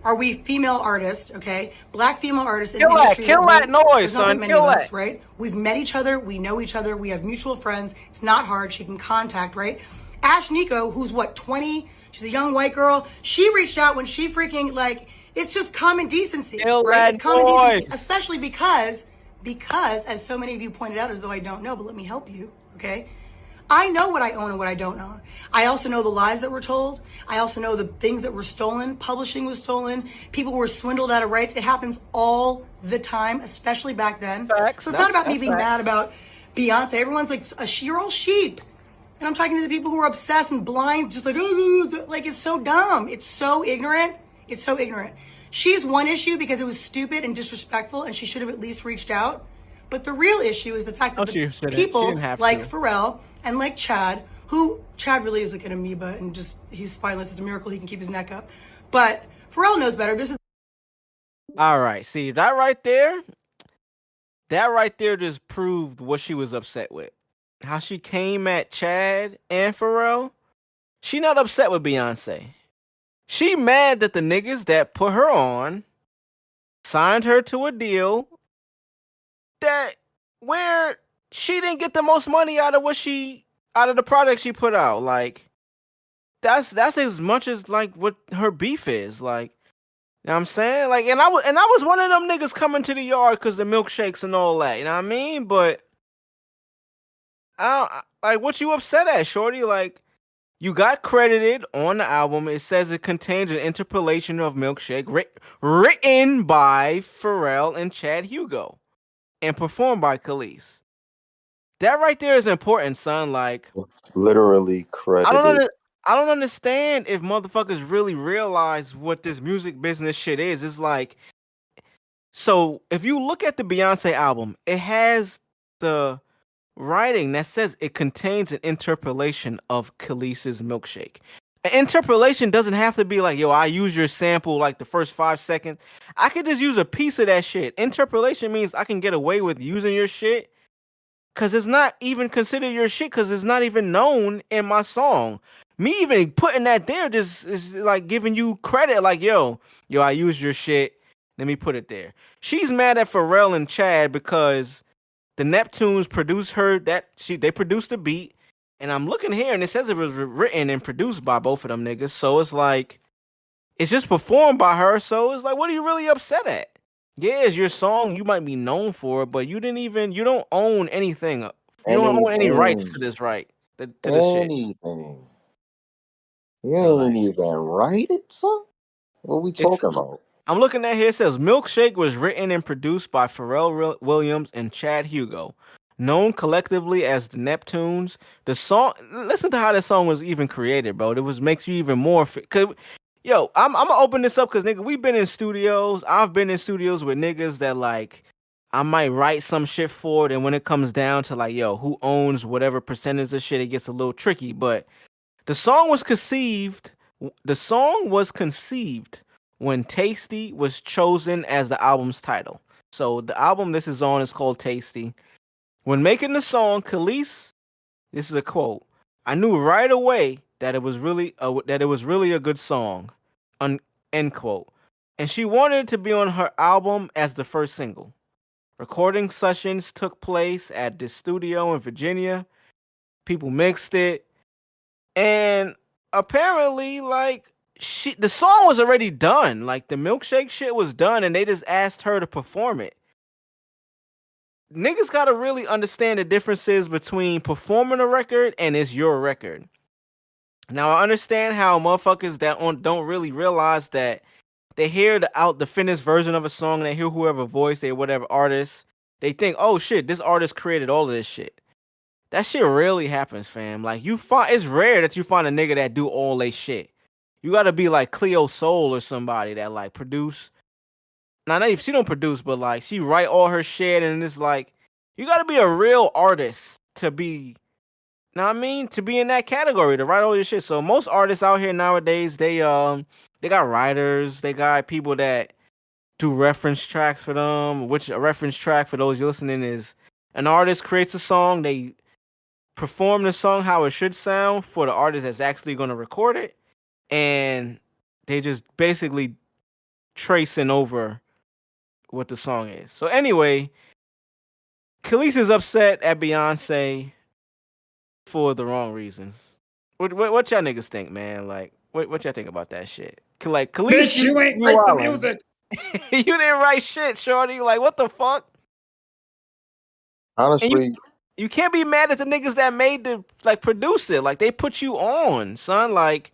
are we female artists, okay? Black female artists in kill the industry. Kill that noise, son. Kill that. Us, right? We've met each other. We know each other. We have mutual friends. It's not hard. She can contact, right? Ash Nico, who's what, 20? She's a young white girl. She reached out when she freaking, like, it's just common decency. Kill right? that It's common noise. decency, especially because, as so many of you pointed out, as though I don't know, but let me help you, okay? I know what I own and what I don't own. I also know the lies that were told. I also know the things that were stolen. Publishing was stolen. People were swindled out of rights. It happens all the time, especially back then. Facts. So it's not about me being facts. mad about Beyonce. Everyone's like, you're all sheep. And I'm talking to the people who are obsessed and blind, just like, like, it's so dumb. It's so ignorant. It's so ignorant. She's one issue because it was stupid and disrespectful, and she should have at least reached out. But the real issue is the fact that the people like Pharrell and like Chad, who Chad really is like an amoeba and just he's spineless. It's a miracle he can keep his neck up. But Pharrell knows better. This is all right. See that right there? That right there just proved what she was upset with. How she came at Chad and Pharrell. She not upset with Beyonce. She mad that the niggas that put her on signed her to a deal that where she didn't get the most money out of the product she put out. Like, that's as much as like what her beef is. Like, you know what I'm saying? Like, and I was one of them niggas coming to the yard because the milkshakes and all that. You know what I mean? But like, what you upset at, shorty? Like, you got credited on the album. It says it contains an interpolation of Milkshake written by Pharrell and Chad Hugo and performed by Khalees. That right there is important, son. Like, it's literally credited. I don't understand if motherfuckers really realize what this music business shit is. It's like, so if you look at the Beyonce album, it has the writing that says it contains an interpolation of Khalees's Milkshake. An interpolation doesn't have to be like, yo, I use your sample like the first 5 seconds. I could just use a piece of that shit. Interpolation means I can get away with using your shit because it's not even considered your shit because it's not even known in my song. Me even putting that there just is like giving you credit. Like, yo, I used your shit. Let me put it there. She's mad at Pharrell and Chad because the Neptunes produced they produced the beat. And I'm looking here, and it says it was written and produced by both of them niggas. So it's like, it's just performed by her. So it's like, what are you really upset at? Yeah, it's your song. You might be known for it, but you don't own anything. You don't own any rights to this to this shit. Anything. You ain't even write it, son? What are we talking about? I'm looking at here. It says, Milkshake was written and produced by Pharrell Williams and Chad Hugo. Known collectively as the Neptunes, the song. Listen to how this song was even created, bro. It makes you even more. Yo, I'm gonna open this up because nigga, we've been in studios. I've been in studios with niggas that like I might write some shit for it, and when it comes down to like, yo, who owns whatever percentage of shit, it gets a little tricky. But the song was conceived. The song was conceived when Tasty was chosen as the album's title. So the album this is on is called Tasty. When making the song, Khalees, this is a quote, I knew right away that it was really a good song, end quote. And she wanted it to be on her album as the first single. Recording sessions took place at this studio in Virginia. People mixed it, and apparently, like, the song was already done. Like, the Milkshake shit was done, and they just asked her to perform it. Niggas gotta really understand the differences between performing a record and it's your record. Now, I understand how motherfuckers that don't really realize that they hear the finished version of a song, and they hear whoever voice, they whatever artist, they think, oh shit, this artist created all of this shit. That shit rarely happens, fam. Like, it's rare that you find a nigga that do all they shit. You gotta be like Cleo Soul or somebody that like produce. Now, not even she don't produce, but like she write all her shit, and it's like you gotta be a real artist to be. Know what I mean? To be in that category, to write all your shit. So most artists out here nowadays, they got writers, they got people that do reference tracks for them. Which a reference track for those you listening is an artist creates a song, they perform the song how it should sound for the artist that's actually going to record it, and they just basically tracing over what the song is. So anyway, Khalees is upset at Beyonce for the wrong reasons. What y'all niggas think, man? Like, what y'all think about that shit? Like, Khalees, Bitch, you ain't write the music. You didn't write shit, shorty. Like, what the fuck? Honestly, you can't be mad at the niggas that made the produce it. Like, they put you on, son. Like,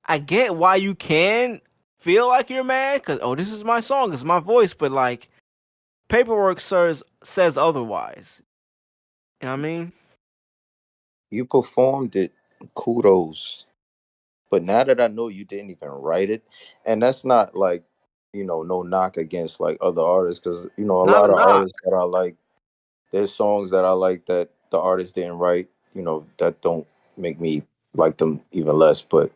I get why you can feel like you're mad because this is my song, it's my voice, but like, paperwork says otherwise. You know what I mean? you performed it. Kudos. But now that I know you didn't even write it, and that's not like, no knock against like other artists, because a lot of artists that I like, there's songs that I like that the artist didn't write, that don't make me like them even less. But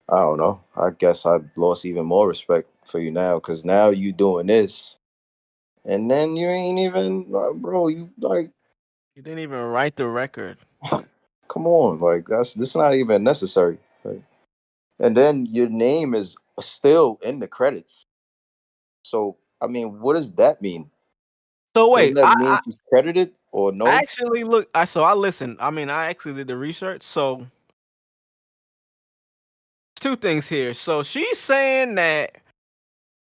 I don't know. I guess I lost even more respect for you now, because now you doing this, and then you ain't even, bro. You like, you didn't even write the record. Come on, like this not even necessary. Like, and then your name is still in the credits. So I mean, what does that mean? So wait, doesn't that mean she's credited or no? I actually I listened. I mean, I actually did the research. So two things here. So she's saying that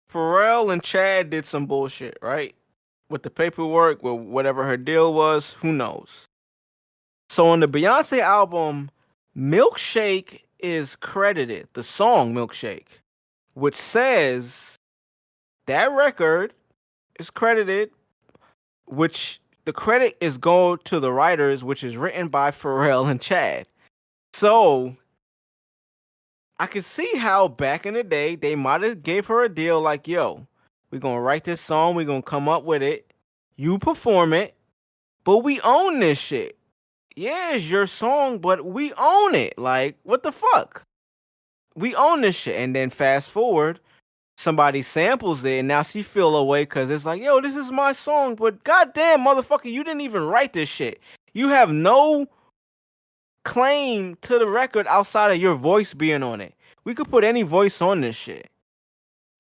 Pharrell and Chad did some bullshit, right? With the paperwork, with whatever her deal was, who knows? So on the Beyonce album, Milkshake is credited, the song Milkshake, which says that record is credited, which the credit is go to the writers, which is written by Pharrell and Chad. So I can see how back in the day they might have gave her a deal like, yo, we're going to write this song, we're going to come up with it, you perform it, but we own this shit. Yeah, it's your song, but we own it. Like, what the fuck? We own this shit. And then fast forward, somebody samples it, and now she feel away because it's like, yo, this is my song, but goddamn, motherfucker, you didn't even write this shit. You have no claim to the record outside of your voice being on it. We could put any voice on this shit.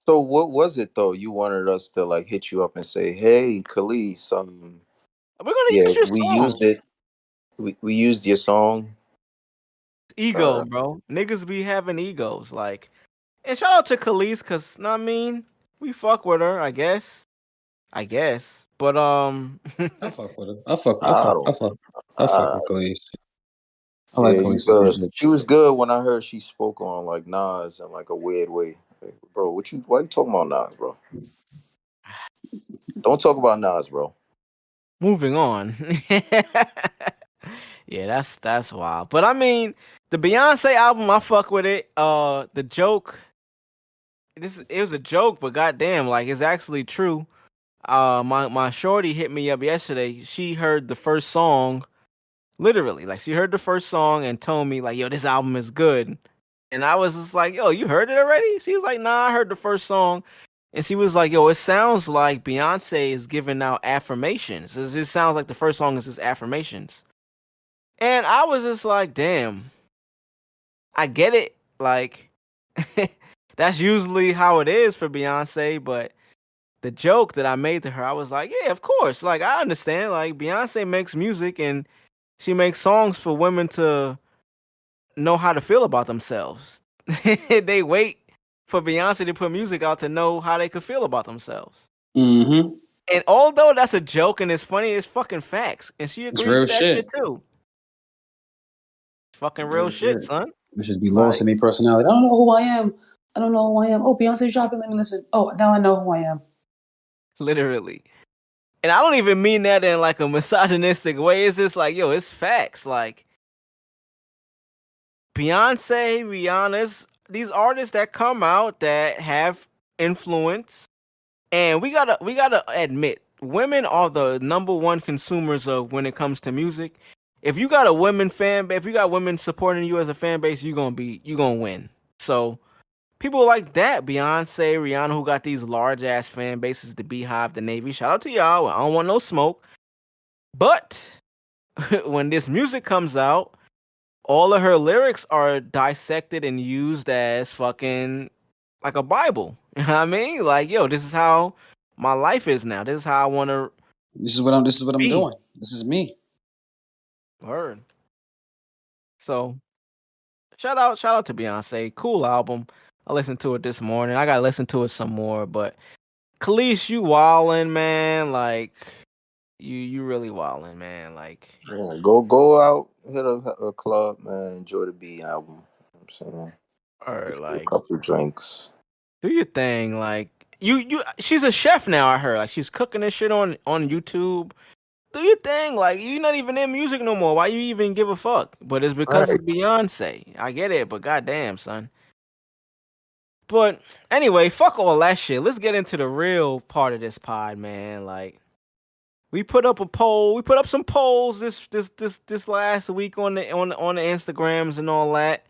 So what was it though? You wanted us to like hit you up and say, "Hey, Khalees, we're gonna use your we song. Used it. We used your song." Ego, bro. Niggas be having egos, like. And shout out to Khalees, cause know what I mean, we fuck with her, I guess. But I fuck with her. I fuck with Khalees. I like Khalees' music. She was good when I heard she spoke on like Nas in like a weird way. Like, bro, why you talking about Nas, bro? Don't talk about Nas, bro. Moving on. Yeah, that's wild. But I mean, the Beyonce album, I fuck with it. The joke, it was a joke, but goddamn, like, it's actually true. My shorty hit me up yesterday. She heard the first song, literally, like, she heard the first song and told me like, yo, this album is good. And I was just like, yo, you heard it already? She was like, nah, I heard the first song. And she was like, yo, it sounds like Beyonce is giving out affirmations. It sounds like the first song is just affirmations. And I was just like, damn, I get it. Like, that's usually how it is for Beyonce. But the joke that I made to her, I was like, yeah, of course. Like, I understand. Like, Beyonce makes music and She makes songs for women to know how to feel about themselves. They wait for Beyonce to put music out to know how they could feel about themselves. Mm-hmm. And although that's a joke and it's funny, it's fucking facts. And she It's agrees real to that shit shit. too. Fucking real Real shit, shit. son. It should be lost in Like, their personality. I don't know who I am. I don't know who I am. Oh, Beyonce's dropping. Let me listen. Oh, now I know who I am. Literally. And I don't even mean that in like a misogynistic way. It's just like, yo, it's facts. Like Beyonce, Rihanna's, these artists that come out that have influence, and we gotta admit, women are the number one consumers of when it comes to music. If you got a women fan, if you got women supporting you as a fan base, you gonna win. So people like that, Beyonce, Rihanna, who got these large ass fan bases, the Beehive, the Navy. Shout out to y'all. I don't want no smoke. But when this music comes out, all of her lyrics are dissected and used as fucking like a Bible. You know what I mean? Like, yo, this is how my life is now. This is how I want to This is what I'm be. doing. This is me. Word. So shout out to Beyonce. Cool album. I listened to it this morning. I gotta listen to it some more. But Khalees, you wildin', man. Like you really wildin', man. Like yeah, go out, hit a club, man. Enjoy the B album. You know what I'm saying, or a like couple drinks. do your thing. Like you she's a chef now, I heard. Like she's cooking this shit on YouTube. Do your thing. Like you're not even in music no more. Why you even give a fuck? But it's because Right. of Beyonce. I get it, but goddamn, son. But anyway, fuck all that shit. Let's get into the real part of this pod, man. Like we put up a poll. We put up some polls this last week on the Instagrams and all that.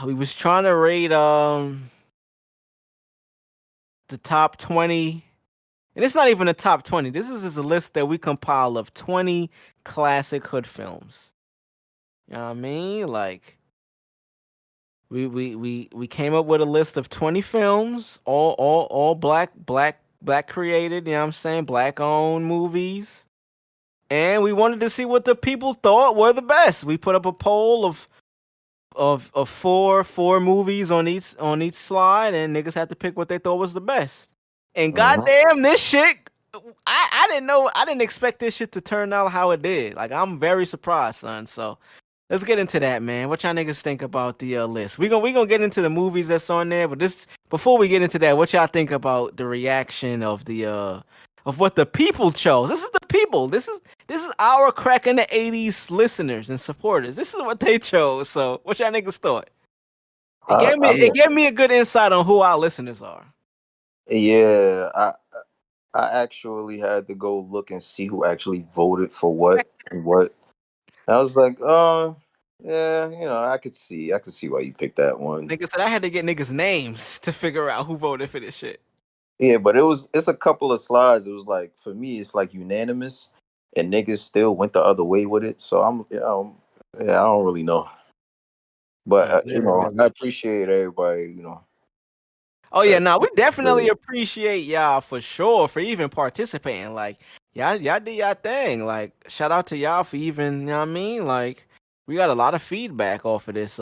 We was trying to rate the top 20. And it's not even a top 20. This is just a list that we compile of 20 classic hood films. You know what I mean? Like we came up with a list of 20 films, all black created, you know what I'm saying? Black owned movies. And we wanted to see what the people thought were the best. We put up a poll of four movies on each slide, and niggas had to pick what they thought was the best. And goddamn, this shit, I didn't know, I didn't expect this shit to turn out how it did. Like I'm very surprised, son. So let's get into that, man. What y'all niggas think about the list? We gonna get into the movies that's on there, but before we get into that, what y'all think about the reaction of the of what the people chose? This is the people. This is our crack in the 80s listeners and supporters. This is what they chose. So what y'all niggas thought? I mean, It gave me a good insight on who our listeners are. yeah, I actually had to go look and see who actually voted for what and what. I was like, yeah, I could see why you picked that one. Nigga said I had to get niggas' names to figure out who voted for this shit. Yeah, but it's a couple of slides. It was like, for me, it's like unanimous, and niggas still went the other way with it. So I don't really know. But Literally. I appreciate everybody. Oh yeah, now we Really. definitely appreciate y'all for sure for even participating. Like y'all did y'all thing. Like shout out to y'all for even, you know what I mean? Like we got a lot of feedback off of this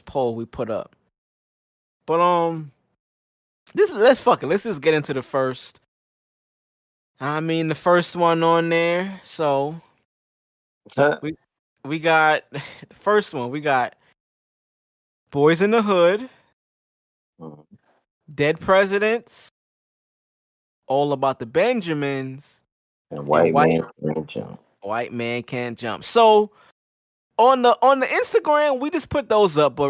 poll we put up. But let's just get into the first. I mean the first one on there. So we got the first one. We got Boys in the Hood, Mhm. Dead Presidents, All About the Benjamins, And and white man can't jump. White Man Can't Jump. So on the Instagram, we just put those up, but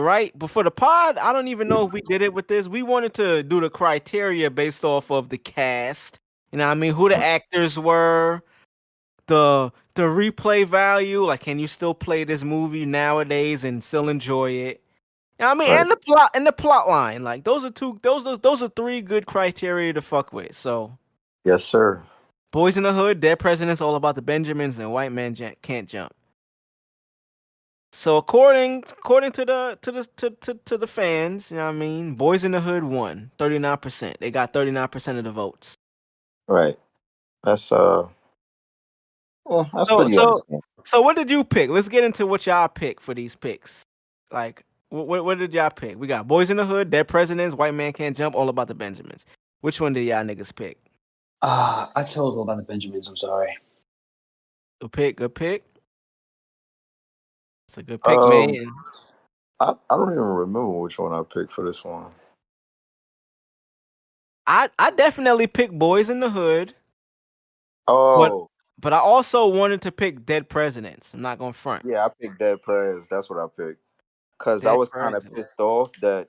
for the pod, I don't even know if we did it with this. We wanted to do the criteria based off of the cast. You know what I mean? Who the actors were, the replay value, like can you still play this movie nowadays and still enjoy it? You know what I mean? Right. And the plot line. Like those are three good criteria to fuck with. So Yes, sir. Boys in the Hood, Dead Presidents, All About the Benjamins, and White Man Can't Jump. So according to the fans, you know what I mean, Boys in the Hood won 39%. They got 39% of the votes. Right. That's That's So pretty so understandable. so what did you pick? Let's get into what y'all pick for these picks. Like, what did y'all pick? We got Boys in the Hood, Dead Presidents, White Man Can't Jump, All About the Benjamins. Which one did y'all niggas pick? I chose All About the Benjamins. I'm sorry. Good pick. Good pick. It's a good pick, Um, man. I don't even remember which one I picked for this one. I definitely picked Boys in the Hood, Oh, but I also wanted to pick Dead Presidents. I'm not gonna front. yeah, I picked Dead Prez. That's what I picked. Because I Dead was kind of Presidents. pissed off that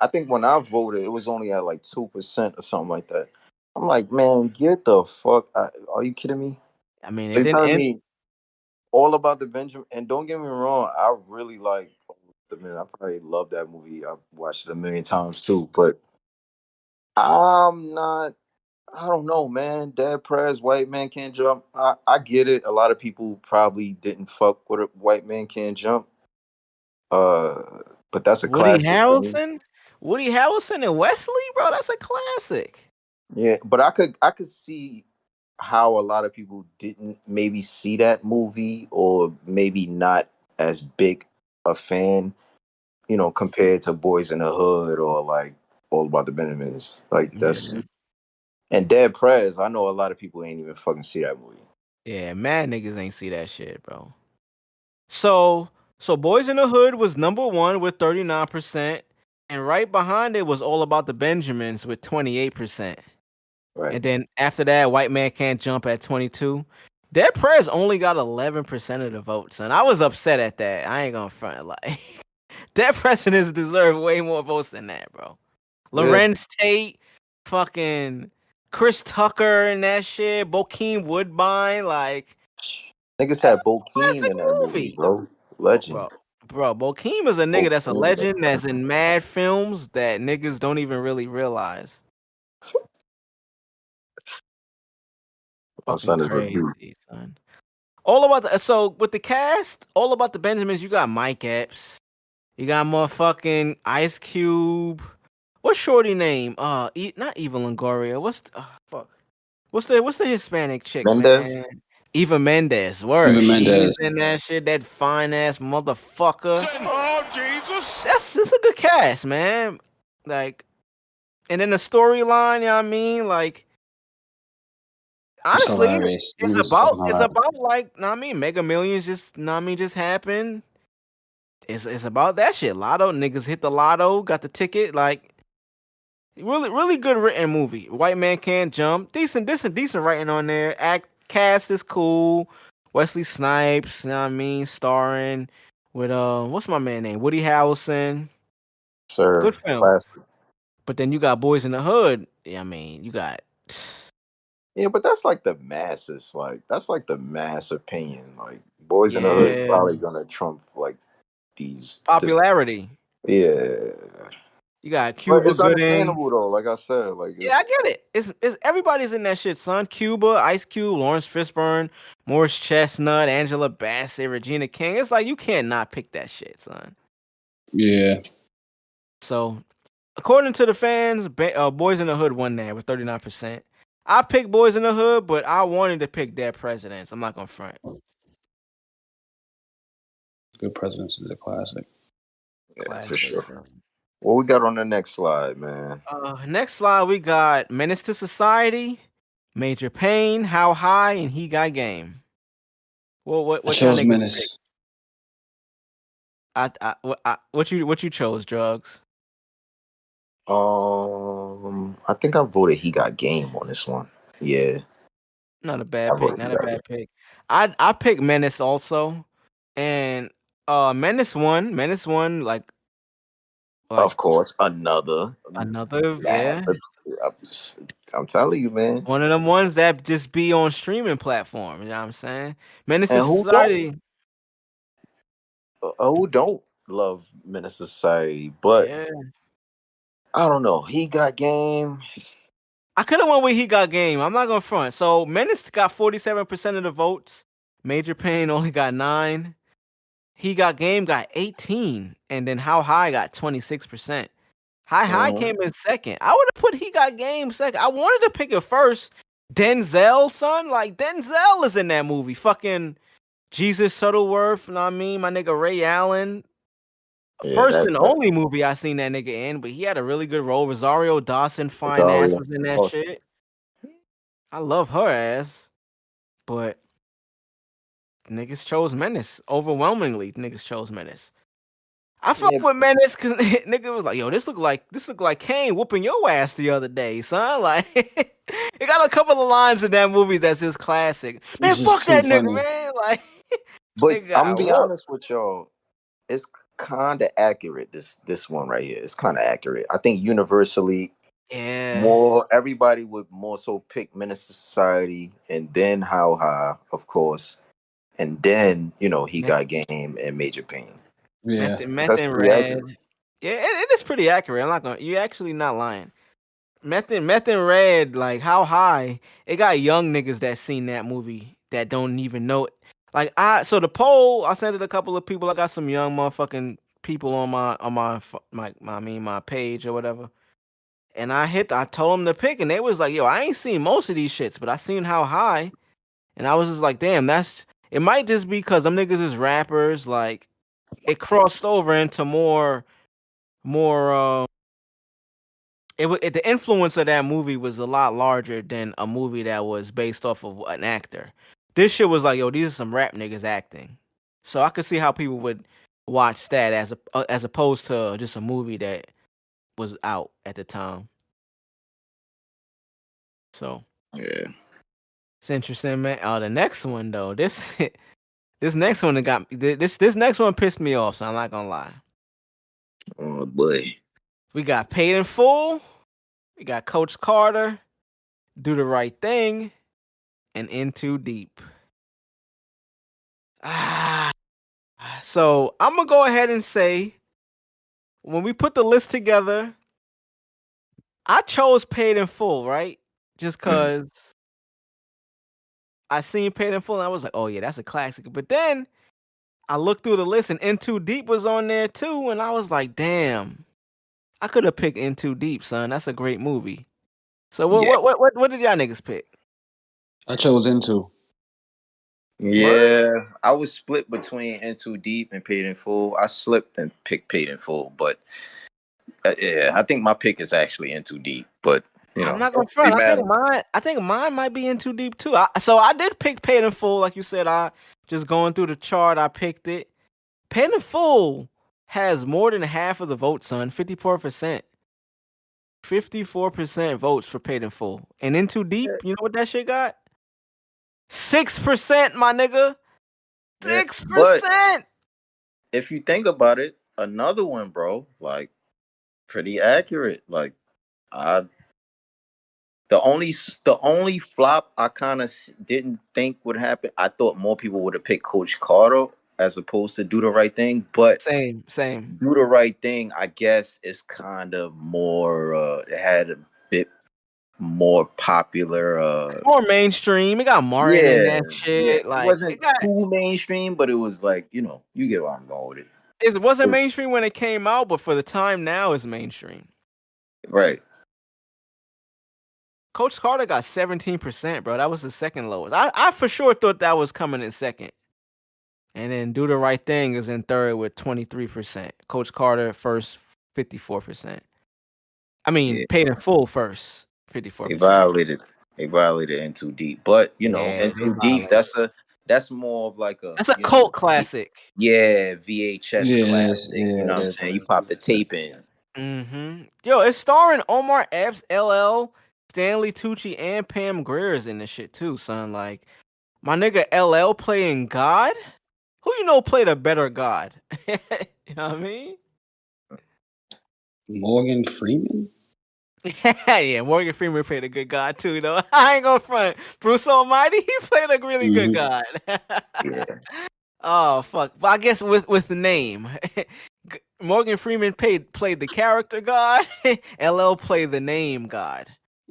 I think when I voted, it was only at like 2% or something like that. I'm like, man, get the fuck out. Are you kidding me? I mean, So it you didn't telling end. me all about the Benjamin? And don't get me wrong, I really like the man. I probably love that movie. I've watched it a million times too. But I'm not. I don't know, man. Dead Prez, White Man Can't Jump. I get it. A lot of people probably didn't fuck with a White Man Can't Jump. Uh, but that's a Woody classic for me. Harrelson and Wesley, bro. That's a classic. Yeah, but I could see how a lot of people didn't maybe see that movie or maybe not as big a fan, compared to Boys in the Hood or like All About the Benjamins. Like that's Yeah. and Dead Prez. I know a lot of people ain't even fucking see that movie. Yeah, mad niggas ain't see that shit, bro. So Boys in the Hood was number 1 with 39%, and right behind it was All About the Benjamins with 28%. Right. And then after that, White Man Can't Jump at 22. Dead Prez only got 11% of the votes, and I was upset at that. I ain't gonna front like Dead Presidents deserve way more votes than that, bro. Yeah. Lorenz Tate, fucking Chris Tucker and that shit, Bokeem Woodbine, like Niggas that's had a Bokeem classic in that movie, movie. bro. Legend. Bro, Bokeem is a nigga that's a Bokeem. legend that's in mad films that niggas don't even really realize. My Fucking son is a beast. crazy, son. All about so with the cast, All About the Benjamins, you got Mike Epps, you got motherfucking Ice Cube. What's Shorty name? Not Eva Longoria. Fuck? What's the Hispanic chick, Mendez. man? Eva Mendes. Word. Eva She's Mendes. in that shit. That fine ass motherfucker. Oh, Jesus. That's a good cast, man. Like, and then the storyline, you know what I mean? Like, It's honestly, hilarious. The it's movie's so fucking about hilarious. like, know what I mean, Mega Millions just, know what I mean, just happened. It's about that shit. Lotto niggas hit the lotto, got the ticket. Like, really good written movie. White Man Can't Jump. Decent writing on there. Cast is cool. Wesley Snipes, you know what I mean, starring with what's my man name? Woody Harrelson. Sir. Good film. Classic. But then you got Boys in the Hood. I mean, you got Yeah, but that's like the masses. Like that's like the mass opinion. Like Boys in the Hood yeah, probably gonna trump like these. popularity. Yeah, You got but Cuba it's Gooding. understandable though. Like I said, like Yeah, I it's get it. It's everybody's in that shit, son. Cuba, Ice Cube, Lawrence Fishburne, Morris Chestnut, Angela Bassett, Regina King. It's like you can't not pick that shit, son. Yeah. So, according to the fans, Boys in the Hood won that with 39%. I picked Boys in the Hood, but I wanted to pick Dead Presidents. I'm not gonna front. Good Presidents is a classic. yeah, for Classic. sure. So. What we got on the next slide, man? Next slide we got Menace to Society, Major Payne, How High, and He Got Game. Well, I what y'all chose niggas pick? Menace. What you chose, Drugs? I think I voted He Got Game on this one. Yeah, Not a I bad pick. voted He Not a Got Game. bad pick. I picked Menace also, and Menace won. Menace won like Of course, another another massive. I'm telling you, man. one of them ones that just be on streaming platforms. You know what I'm saying? Menace to And Society. who don't love Menace Society? But Yeah, I don't know. He Got Game. I could have went with He Got Game. I'm not gonna front. So Menace got 47% of the votes. Major Payne only got 9. He Got Game got 18, and then How High got 26%. High Mhm. came in second. I would have put He Got Game second. I wanted to pick it first Denzel, son, like Denzel is in that movie. Fucking Jesus Shuttleworth, know what I mean? My nigga Ray Allen. Yeah, First and that only movie I seen that nigga in, but he had a really good role. Rosario Dawson, fine ass, Dario. was in that shit. I love her ass, but niggas chose Menace. Overwhelmingly, niggas chose Menace. I fuck Yeah, with Menace because nigga was like, yo, this look like Kane whooping your ass the other day, son. Like, it got a couple of lines in that movie that's just classic. Man, It's just fuck too that nigga, funny. man. Like, but nigga I'm gonna got be whooped. honest with y'all. It's kind of accurate. This one right here. It's kind of accurate. I think universally, Yeah, more everybody would more so pick Menace to Society, and then How High, of course, and then he Meth, got Game and Major Pain. Yeah. Meth That's and pretty Red. accurate. Yeah, it is pretty accurate. I'm not gonna. You actually not lying. Meth and Red, like How High, it got young niggas that seen that movie that don't even know it. Like so the poll, I sent it to a couple of people. I got some young motherfucking people on my page or whatever. And I told them to pick, and they was like, yo, I ain't seen most of these shits, but I seen How High. And I was just like, damn, it might just be because them niggas is rappers, like it crossed over into more the influence of that movie was a lot larger than a movie that was based off of an actor. This shit was like, yo, these are some rap niggas acting. So I could see how people would watch that as opposed to just a movie that was out at the time. So Yeah. it's interesting, man. Oh, the next one though, this this next one that got this next one pissed me off. So I'm not gonna lie. Oh boy. We got Paid in Full. We got Coach Carter, Do the Right Thing, and In Too Deep. So I'm gonna go ahead and say, when we put the list together, I chose Paid in Full, right? Just Mhm. cause I seen Paid in Full and I was like, oh yeah, that's a classic. But then I looked through the list and In Too Deep was on there too, and I was like, damn, I could have picked In Too Deep, son. That's a great movie. So Yeah. what did y'all niggas pick? I chose Into. Word? Yeah. I was split between In Too Deep and Paid in Full. I slipped and picked Paid in Full, but yeah, I think my pick is actually In Too Deep. But I'm not gonna don't really front. matter. I think mine might be In Too Deep too. So I did pick Paid in Full, like you said. I just going through the chart, I picked it. Paid in Full has more than half of the votes, son. 54%. 54% votes for Paid in Full. And In Too Deep, you know what that shit got? 6%, my nigga. Yeah. But 6%. if you think about it, another one, bro, like pretty accurate. Like I the only flop I kind of didn't think would happen. I thought more people would have picked Coach Carter as opposed to Do the Right Thing, but Same. Do the Right Thing, I guess, is kind of more. It had a bit more popular. More mainstream. It got Martin in Yeah, that yeah. shit. It Like wasn't it got too mainstream, but it was like you get where I'm going with it. it wasn't mainstream when it came out, but for the time now it's mainstream. Right. Coach Carter got 17%, bro. That was the second lowest. I for sure thought that was coming in second. And then Do the Right Thing is in third with 23%. Coach Carter first, 54%. I mean, Yeah. Paid in Full first, They 54%. violated. They violated In Too Deep, but Yeah, In they Too Deep. violated. That's more of like a That's a cult classic. yeah VHS Yeah, it is. classic. You Yeah, know it what I'm is. saying? You pop the tape in. Yo, it's starring Omar Epps, LL, Stanley Tucci, and Pam Grier's in this shit too, son. Like, my nigga LL playing God? Who you know played a better God? You know what I mean? Morgan Freeman? Yeah, Morgan Freeman played a good God too, though. I ain't gonna front. Bruce Almighty, he played a really good God. Yeah. Oh fuck! Well, I guess with the name, Morgan Freeman played the character God. LL played the name God.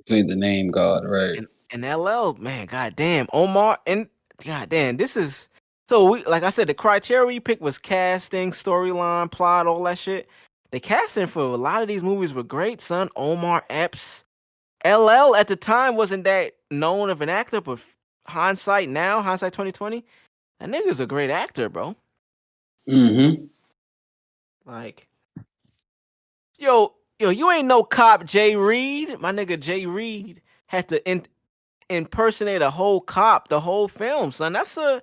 Played the name God, right. And LL, man, goddamn, Omar, and goddamn, this is so we like I said, the criteria we picked was casting, storyline, plot, all that shit. The casting for a lot of these movies were great, son. Omar Epps, LL at the time wasn't that known of an actor, but hindsight 2020, that nigga's a great actor, bro. Mm-hmm. Like, yo, you ain't no cop, Jay Reed. My nigga Jay Reed had to impersonate a whole cop the whole film, son. That's a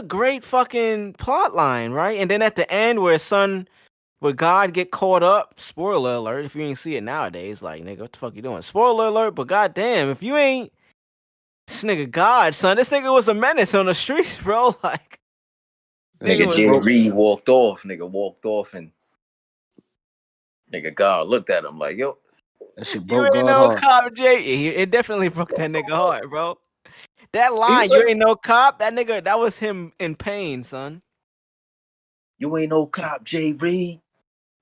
great fucking plot line, right? And then at the end where God get caught up, spoiler alert, if you ain't see it nowadays, like, nigga, what the fuck you doing? Spoiler alert, but goddamn, if you ain't this nigga God, son, this nigga was a menace on the streets, bro. Like, Nigga Jay Reed walked off, and nigga God looked at him like, yo. That shit You broke ain't God no hard. cop, Jay. It definitely broke that nigga heart, bro. That line, you ain't no cop, that nigga, that was him in pain, son. You ain't no cop, Jay Reed.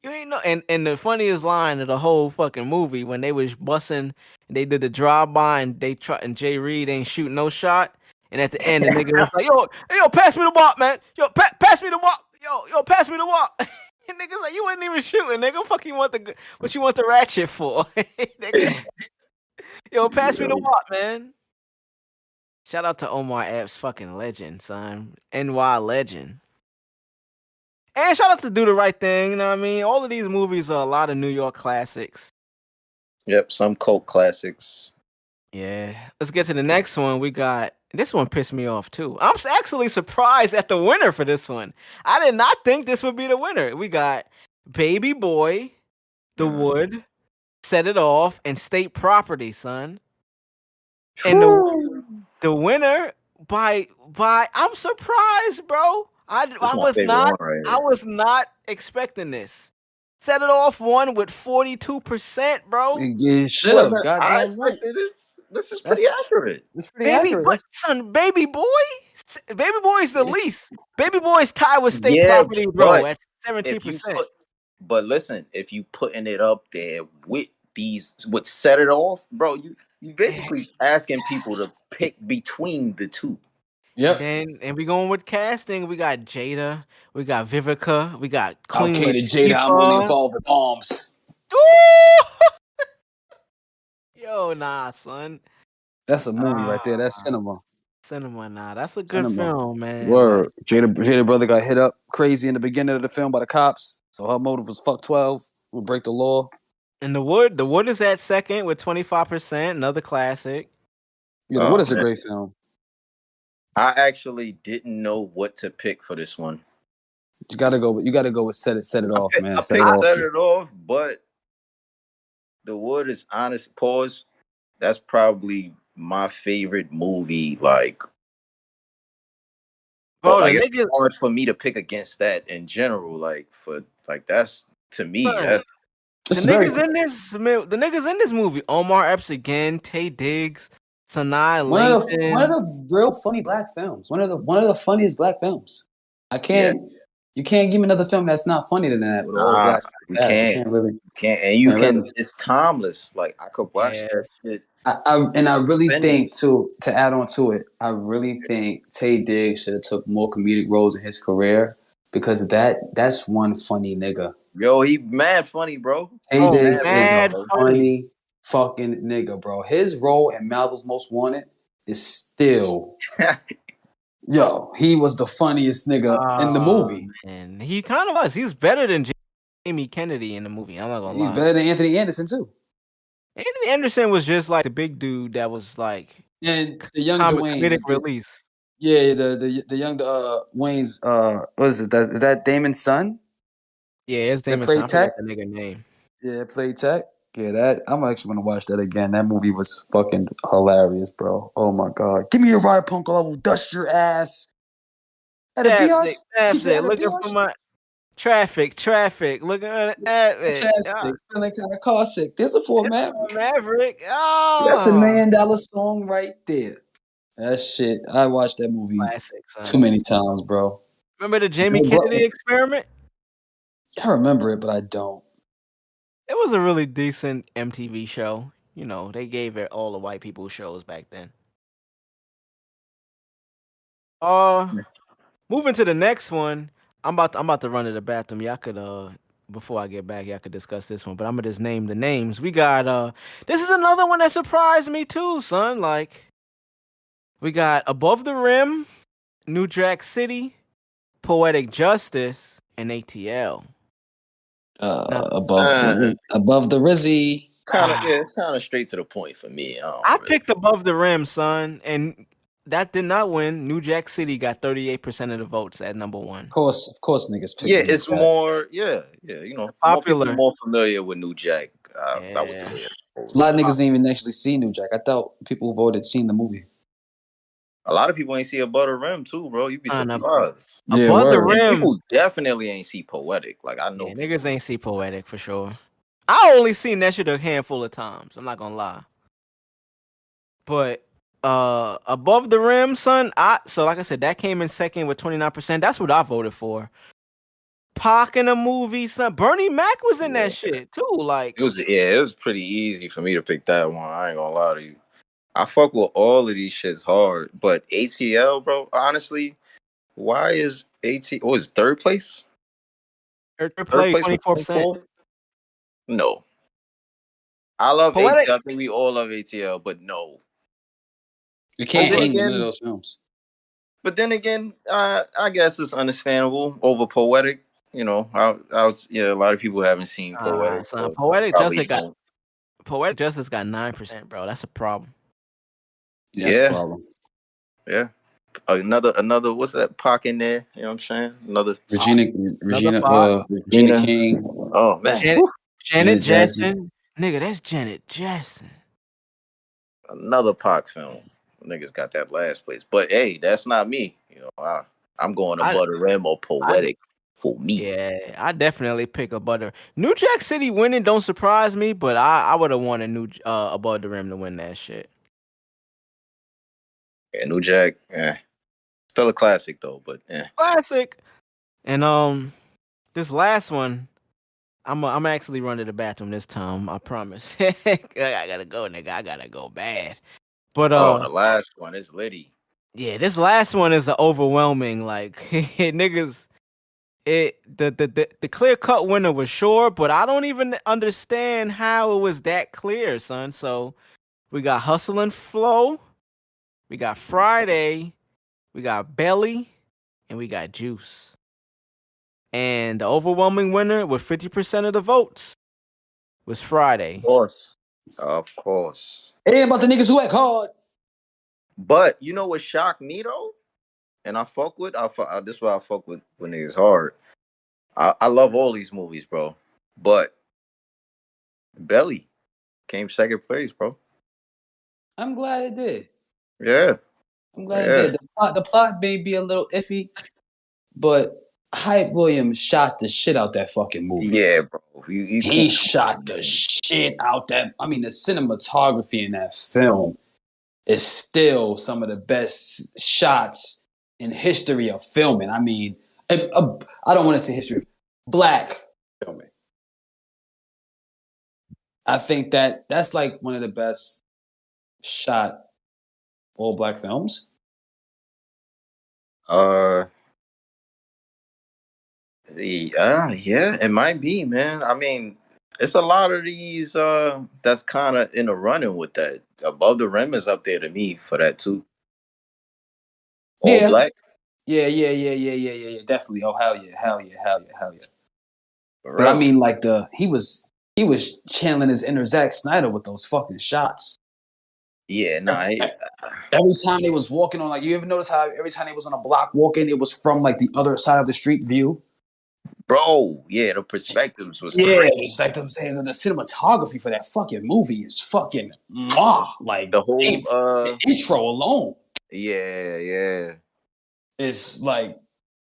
You ain't no, and the funniest line of the whole fucking movie when they was bussing, they did the drive-by and Jay Reed ain't shooting no shot, and at the end the nigga was like, yo, pass me the walk, man. Yo, pass me the walk. Yo, pass me the walk. And niggas like, you wasn't even shooting, nigga. Fuck you want what you want the ratchet for? Nigga. Yo, pass me the walk, man. Shout out to Omar Epps, fucking legend, son. NY legend. And shout out to Do the Right Thing, you know what I mean? All of these movies are a lot of New York classics. Yep, some cult classics. Yeah. Let's get to the next one. This one pissed me off too. I'm actually surprised at the winner for this one. I did not think this would be the winner. We got Baby Boy, The Wood, Set It Off, and State Property, son. And the winner by I'm surprised, bro. I was not expecting this. Set It Off won with 42%, bro. You should have. I Goddamn right. expected this. This is pretty accurate. It's pretty accurate. Baby Boy is the least. Baby Boy's tied with State Property, bro, at 17%. But listen, if you putting it up there with Set It Off, bro, you basically asking people to pick between the two. Yep. And we going with casting. We got Jada, we got Vivica, we got Queen Okay, Latifah. Jada, I'm only involved with bombs. Yo, nah, son. That's a movie right there. That's cinema. Nah. That's a good film, man. Word. Like, Jada brother got hit up crazy in the beginning of the film by the cops. So her motive was fuck 12. We'll break the law. And The Wood is at second with 25%. Another classic. Yeah, The Wood is a great film. I actually didn't know what to pick for this one. You gotta go with Set It Off, man. I picked Set It Off, but The Wood is honest. Pause. That's probably my favorite movie. Like, bro, it's hard for me to pick against that in general. That's to me. The niggas in this movie: Omar Epps again, Tay Diggs, Sanaa Lathan. One of the real funny black films. One of the funniest black films. You can't give me another film that's not funny than that. With all black you can't. And you can. It's timeless. Like, I could watch that shit. I really think to add on to it, I really think Tay Diggs should have took more comedic roles in his career because that's one funny nigga. Yo, he mad funny, bro. Tay Diggs is a funny fucking nigga, bro. His role in Malcolm's Most Wanted is still yo, he was the funniest nigga in the movie. And he kind of was. He's better than Jamie Kennedy in the movie. I'm not gonna lie. He's better than Anthony Anderson too. Anthony Anderson was just like the big dude that was like and the young Dwayne comedic release. Yeah, the young Wayne's what is it? Is that Damon's son? Yeah, it's Damon's son. I forgot the nigga name. Yeah, played Tech. Yeah, that I'm actually gonna watch that again. That movie was fucking hilarious, bro. Oh my god. Give me a ride, punk, or I will dust your ass. At a biatch? That's it. Looking for my traffic. Looking at it. Traffic. Feeling kind of car sick. There's a Maverick. Oh, that's $1 million song right there. That shit. I watched that movie too many times, bro. Remember the Jamie Kennedy experiment? I remember it, but I don't. It was a really decent MTV show. You know, they gave it all the white people shows back then. Moving to the next one. I'm about to run to the bathroom. Y'all could before I get back here, I could discuss this one, but I'm gonna just name the names. We got this is another one that surprised me too, son. Like we got Above the Rim, New Jack City, Poetic Justice, and ATL. Now, Above the Rizzy. It's kind of straight to the point for me. I picked Above the Rim, son, and that did not win. New Jack City got 38% of the votes at number one. Of course, niggas pick. Yeah, it's more. Yeah. You know, popular. More people more familiar with New Jack. I would say. A lot of niggas didn't even actually see New Jack. I thought people who voted seen the movie. A lot of people ain't see Above the Rim too, bro. You'd be surprised. Above the Rim, people definitely ain't see Poetic. Like I know, niggas ain't see Poetic for sure. I only seen that shit a handful of times. I'm not gonna lie. But Above the Rim, son. So like I said, that came in second with 29%. That's what I voted for. Pac in a movie, son. Bernie Mac was in that shit too. Like it was pretty easy for me to pick that one. I ain't gonna lie to you. I fuck with all of these shits hard, but ATL, bro. Honestly, why is ATL? Oh, is third place? Third place, 24%. No, I love Poetic. ATL. I think we all love ATL, but no, you can't hang none of those films. But then again, I guess it's understandable over Poetic. You know, I was a lot of people haven't seen Poetic. Son, Poetic Justice got 9%, bro. That's a problem. Yeah, that's a problem. Yeah. Another what's that Pac in there? You know what I'm saying? Another Regina King. Oh man. Janet Jackson. Nigga, that's Janet Jackson. Another Pac film. Niggas got that last place. But hey, that's not me. You know, I'm going Above the Rim or Poetic for me. Yeah, I definitely pick Above. New Jack City winning don't surprise me, but I would have wanted Above the Rim to win that shit. Yeah, New Jack, still a classic though, but classic. And this last one, I'm actually running to the bathroom this time. I promise. I gotta go, nigga. I gotta go bad. But the last one is Liddy. Yeah, this last one is the overwhelming. Like niggas, the clear cut winner was sure, but I don't even understand how it was that clear, son. So we got Hustle and Flow, we got Friday, we got Belly, and we got Juice. And the overwhelming winner with 50% of the votes was Friday. Of course. It ain't about the niggas who act hard. But you know what shocked me though? And I fuck with, this is why I fuck with when niggas hard. I love all these movies, bro. But Belly came second place, bro. I'm glad it did. Yeah. I'm glad it did. The plot may be a little iffy, but Hype Williams shot the shit out that fucking movie. Yeah, bro. He shot the shit out that. I mean, the cinematography in that film is still some of the best shots in history of filming. I mean, I don't want to say history, black filming. I think that's like one of the best shot all black films. Yeah, it might be, man. I mean, it's a lot of these that's kind of in a running with that. Above the Rim is up there to me for that too. All black. Yeah. Definitely. Oh hell yeah. But I mean, like he was channeling his inner Zack Snyder with those fucking shots. Yeah, every time they was walking on, like, you ever notice how every time they was on a block walking, it was from like the other side of the street view? Bro, yeah, the perspectives was crazy. It's like I'm saying, the cinematography for that fucking movie is fucking like the whole the intro alone. Yeah. It's like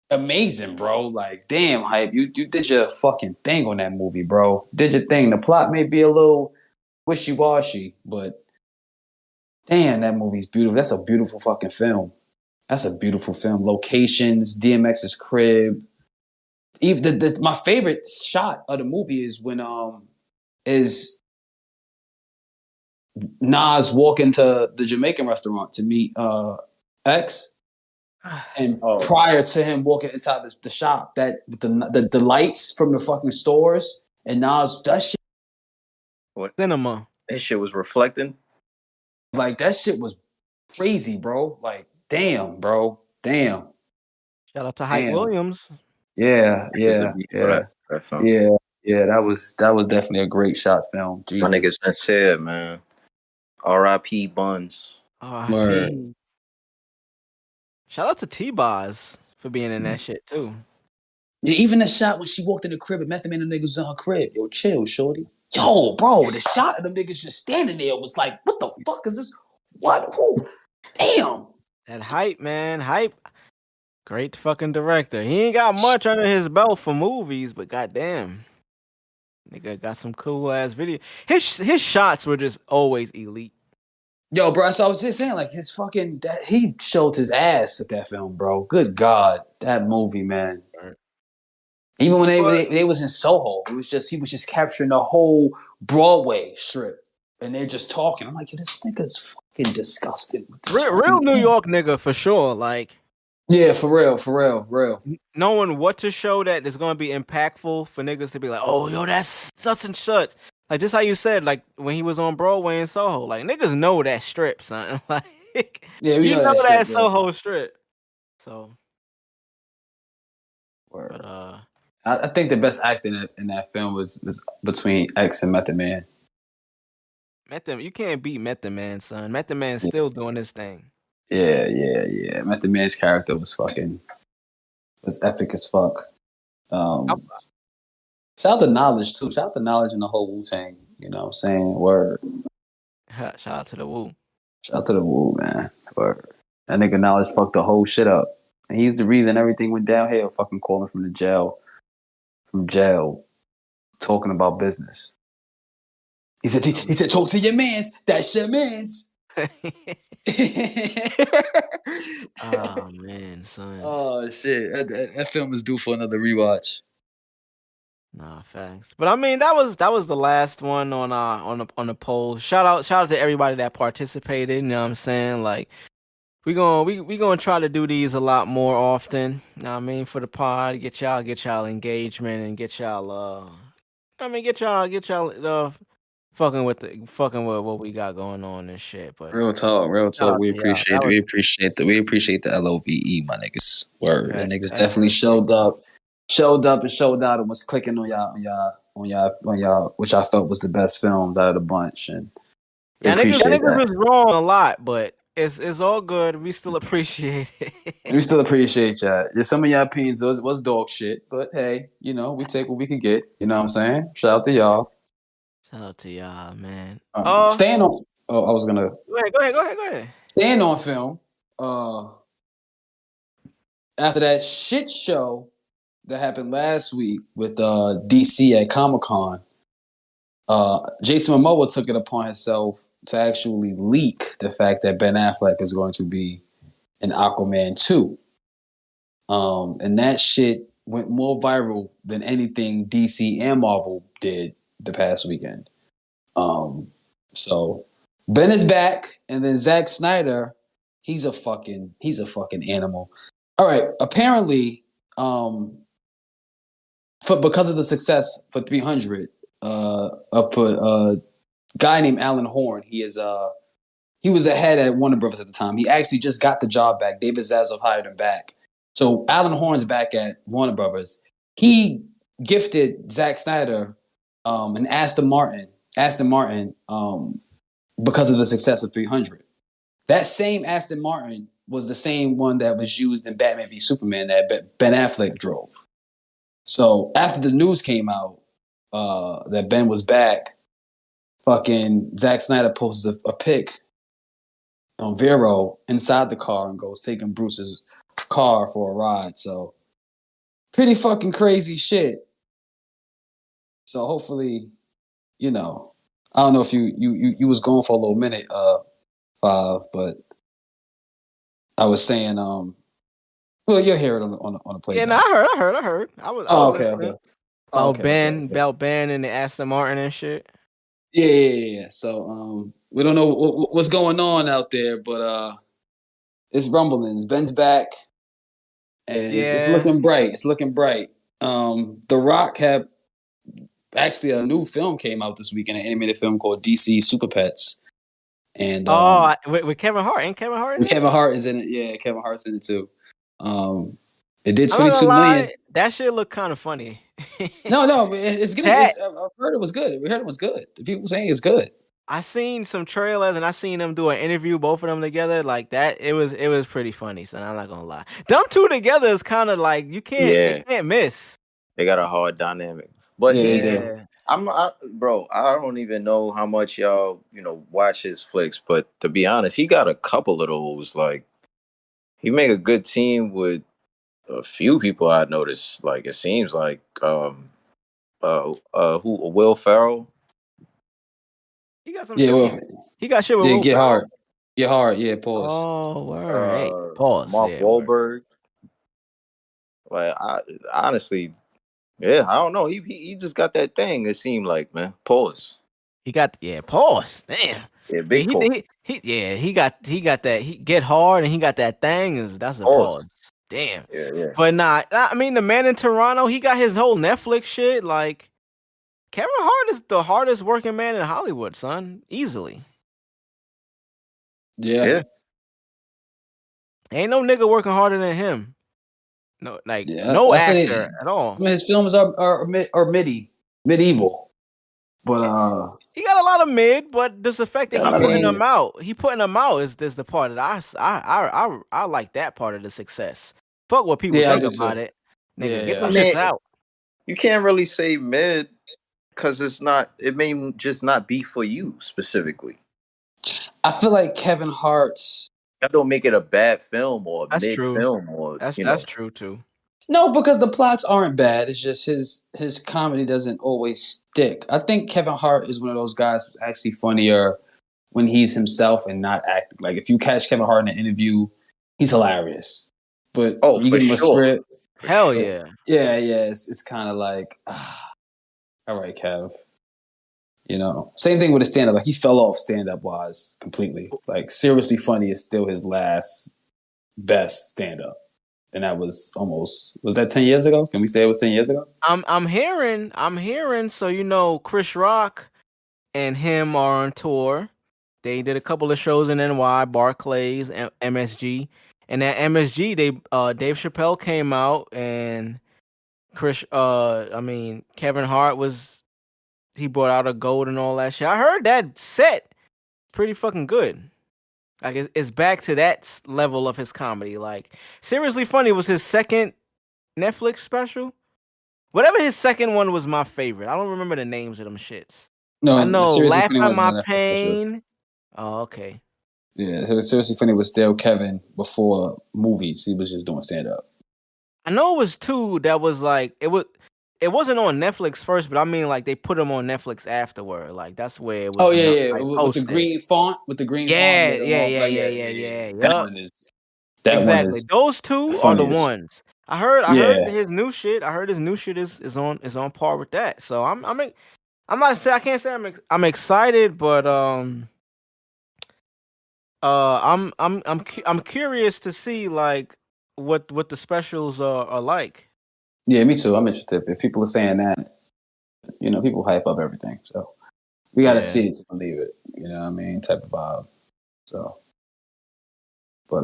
amazing, bro. Like, damn, Hype, you did your fucking thing on that movie, bro. Did your thing. The plot may be a little wishy-washy, but damn, that movie's beautiful. That's a beautiful fucking film. Locations, DMX's crib. Even my favorite shot of the movie is when is Nas walking to the Jamaican restaurant to meet X. And Oh, prior to him walking inside the shop, that the lights from the fucking stores and Nas, that shit, what? Cinema. That shit was reflecting. like that shit was crazy, bro. Like, damn, bro, damn, Shout out to Hype damn. Williams. Yeah, Is the yeah, beat for yeah, that film. yeah. That was definitely a great shot film. My nigga Jesus, sincere, man. R.I.P. Buns. word. R.I.P. Shout out to T-Boz for being in that shit too. Yeah, even the shot when she walked in the crib and Method Man and niggas was in her crib. Yo, chill, shorty. Yo, bro, the shot of them niggas just standing there was like, what the fuck is this? What? Who? Damn. That Hype, man. Hype. Great fucking director. He ain't got much under his belt for movies, but goddamn. Nigga got some cool ass video. His shots were just always elite. Yo, bro, so I was just saying, like, his fucking, he showed his ass at that film, bro. Good God, that movie, man. Right. Even when they was in Soho, he was just capturing the whole Broadway strip, and they're just talking. I'm like, yo, this nigga's fucking disgusting. With this Real New York nigga for sure. Like, yeah, for real. knowing what to show that is gonna be impactful for niggas to be like, oh, yo, that's such and such. Like, just how you said, like when he was on Broadway in Soho, like niggas know that strip, son. Like, Yeah, we you know know that that strip, bro. Soho strip. So, Word. but I think the best acting in that film was between X and Method Man. you can't beat Method Man, son. Method Man's still doing his thing. Yeah. Method Man's character was epic as fuck. Shout out to Knowledge too. Shout out to Knowledge and the whole Wu-Tang. You know what I'm saying? Word. Shout out to the Wu. Shout out to the Wu, man. Word. That nigga Knowledge fucked the whole shit up. And he's the reason everything went downhill. Fucking calling from jail, talking about business. He said, talk to your mans. That's your mans. Oh man, son. Oh shit. That film is due for another rewatch. Nah, facts. But I mean, that was the last one on the poll. Shout out to everybody that participated. You know what I'm saying? Like, we gonna try to do these a lot more often. You know what I mean, for the pod, get y'all engagement and get y'all fucking with what we got going on and shit. But Real talk. We appreciate the LOVE, my niggas. Word. That niggas definitely showed up and was clicking on y'all, which I felt was the best films out of the bunch. And yeah, niggas was wrong a lot, but it's all good. We still appreciate it. We still appreciate y'all. Yeah, some of y'all opinions was dog shit, but hey, you know, we take what we can get. You know what I'm saying? Shout out to y'all. Shout out to y'all, man. Staying on. Oh, I was gonna. Go ahead. Staying on film. After that shit show that happened last week with DC at Comic-Con, Jason Momoa took it upon himself to actually leak the fact that Ben Affleck is going to be in Aquaman 2. And that shit went more viral than anything DC and Marvel did the past weekend. So Ben is back, and then Zack Snyder, he's a fucking animal. All right, apparently, because of the success for 300, a guy named Alan Horn, he was a head at Warner Brothers at the time. He actually just got the job back. David Zaslav hired him back. So Alan Horn's back at Warner Brothers. He gifted Zack Snyder an Aston Martin, because of the success of 300. That same Aston Martin was the same one that was used in Batman v Superman that Ben Affleck drove. So after the news came out that Ben was back, fucking Zack Snyder posts a pic on Vero inside the car and goes taking Bruce's car for a ride. So pretty fucking crazy shit. So hopefully, you know, I don't know if you was going for a little minute, Five, but I was saying, well, you'll hear it on the play. Yeah, no, I heard. I was okay. About Ben and the Aston Martin and shit. Yeah. So we don't know what's going on out there, but it's rumblings. Ben's back. and it's looking bright. It's looking bright. The Rock had actually a new film came out this weekend, an animated film called DC Super Pets. And with Kevin Hart, ain't Kevin Hart in it? Kevin Hart is in it. Yeah, Kevin Hart's in it too. It did I'm not 22 gonna lie, million. that shit looked kind of funny. No, it's good. Pat- I've heard it was good. We heard it was good. The people saying it's good. I seen some trailers and I seen them do an interview, both of them together, like that. It was pretty funny, son. I'm not gonna lie. Them two together is kind of like you can't miss. They got a hard dynamic. But Yeah. bro, I don't even know how much y'all, watch his flicks, but to be honest, he got a couple of those. Like, he make a good team with a few people I noticed. Like, it seems like Will Ferrell. He got some shit. He got shit with Will Get Ferrell. hard. Get hard. Yeah, pause. Oh, word. Hey, pause. Mark Wahlberg. Like, honestly, yeah, I don't know. He just got that thing. It seemed like, man. Pause. He got pause. Damn. Yeah, big pause. He got that. He get hard and he got that thing. That's a pause. Damn. Yeah. But nah, I mean, the man in Toronto, he got his whole Netflix shit. Like, Kevin Hart is the hardest working man in Hollywood, son. Easily. Yeah. Ain't no nigga working harder than him. No, no actor at all. I mean, his films are medieval, but he got a lot of mid. But just the fact that he putting them out is the part that I like that part of the success. Fuck what people think about it, nigga. Get them shits out. You can't really say mid because it's not. It may just not be for you specifically. I feel like Kevin Hart's. That don't make it a bad film or a mid film or that's true too. No, because the plots aren't bad. It's just his comedy doesn't always stick. I think Kevin Hart is one of those guys who's actually funnier when he's himself and not acting. Like, if you catch Kevin Hart in an interview, he's hilarious. But you give him a script. Hell yeah. It's kind of like, all right, Kev. Same thing with his stand-up. Like, he fell off stand-up wise completely. Like, Seriously Funny is still his last best stand-up. And that was that 10 years ago? Can we say it was 10 years ago? I'm hearing, so Chris Rock and him are on tour. They did a couple of shows in NY, Barclays, and MSG. And at MSG, Dave Chappelle came out and Kevin Hart he brought out a gold and all that shit. I heard that set pretty fucking good. Like, it's back to that level of his comedy. Like, Seriously Funny was his second Netflix special. Whatever his second one was my favorite. I don't remember the names of them shits. No, I know Laugh at My Pain. Oh, okay. Yeah, Seriously Funny was still Kevin before movies. He was just doing stand-up. I know it was two that was like, it wasn't on Netflix first, but I mean, like, they put them on Netflix afterward. Like, that's where it was. Oh yeah. With the green font. Yeah. That one is. Exactly. Those two are the ones. I heard his new shit. I heard his new shit is on par with that. So I'm not say I can't say I'm excited, but I'm curious to see like what the specials are like. Yeah, me too. I'm interested. If people are saying that, people hype up everything. So we got to see it to believe it. You know what I mean? Type of vibe. So, but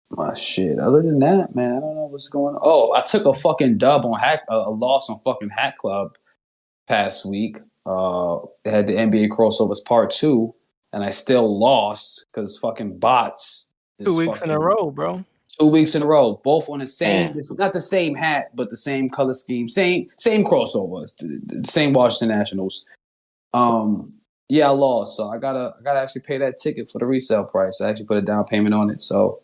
my shit. Other than that, man, I don't know what's going on. Oh, I took a fucking dub on a loss on fucking Hack Club past week. It had the NBA crossovers part 2, and I still lost because fucking bots. 2 weeks in a row, bro. 2 weeks in a row, both on the same. It's not the same hat, but the same color scheme, same crossovers, the same Washington Nationals. Yeah, I lost, so I gotta actually pay that ticket for the resale price. I actually put a down payment on it. So,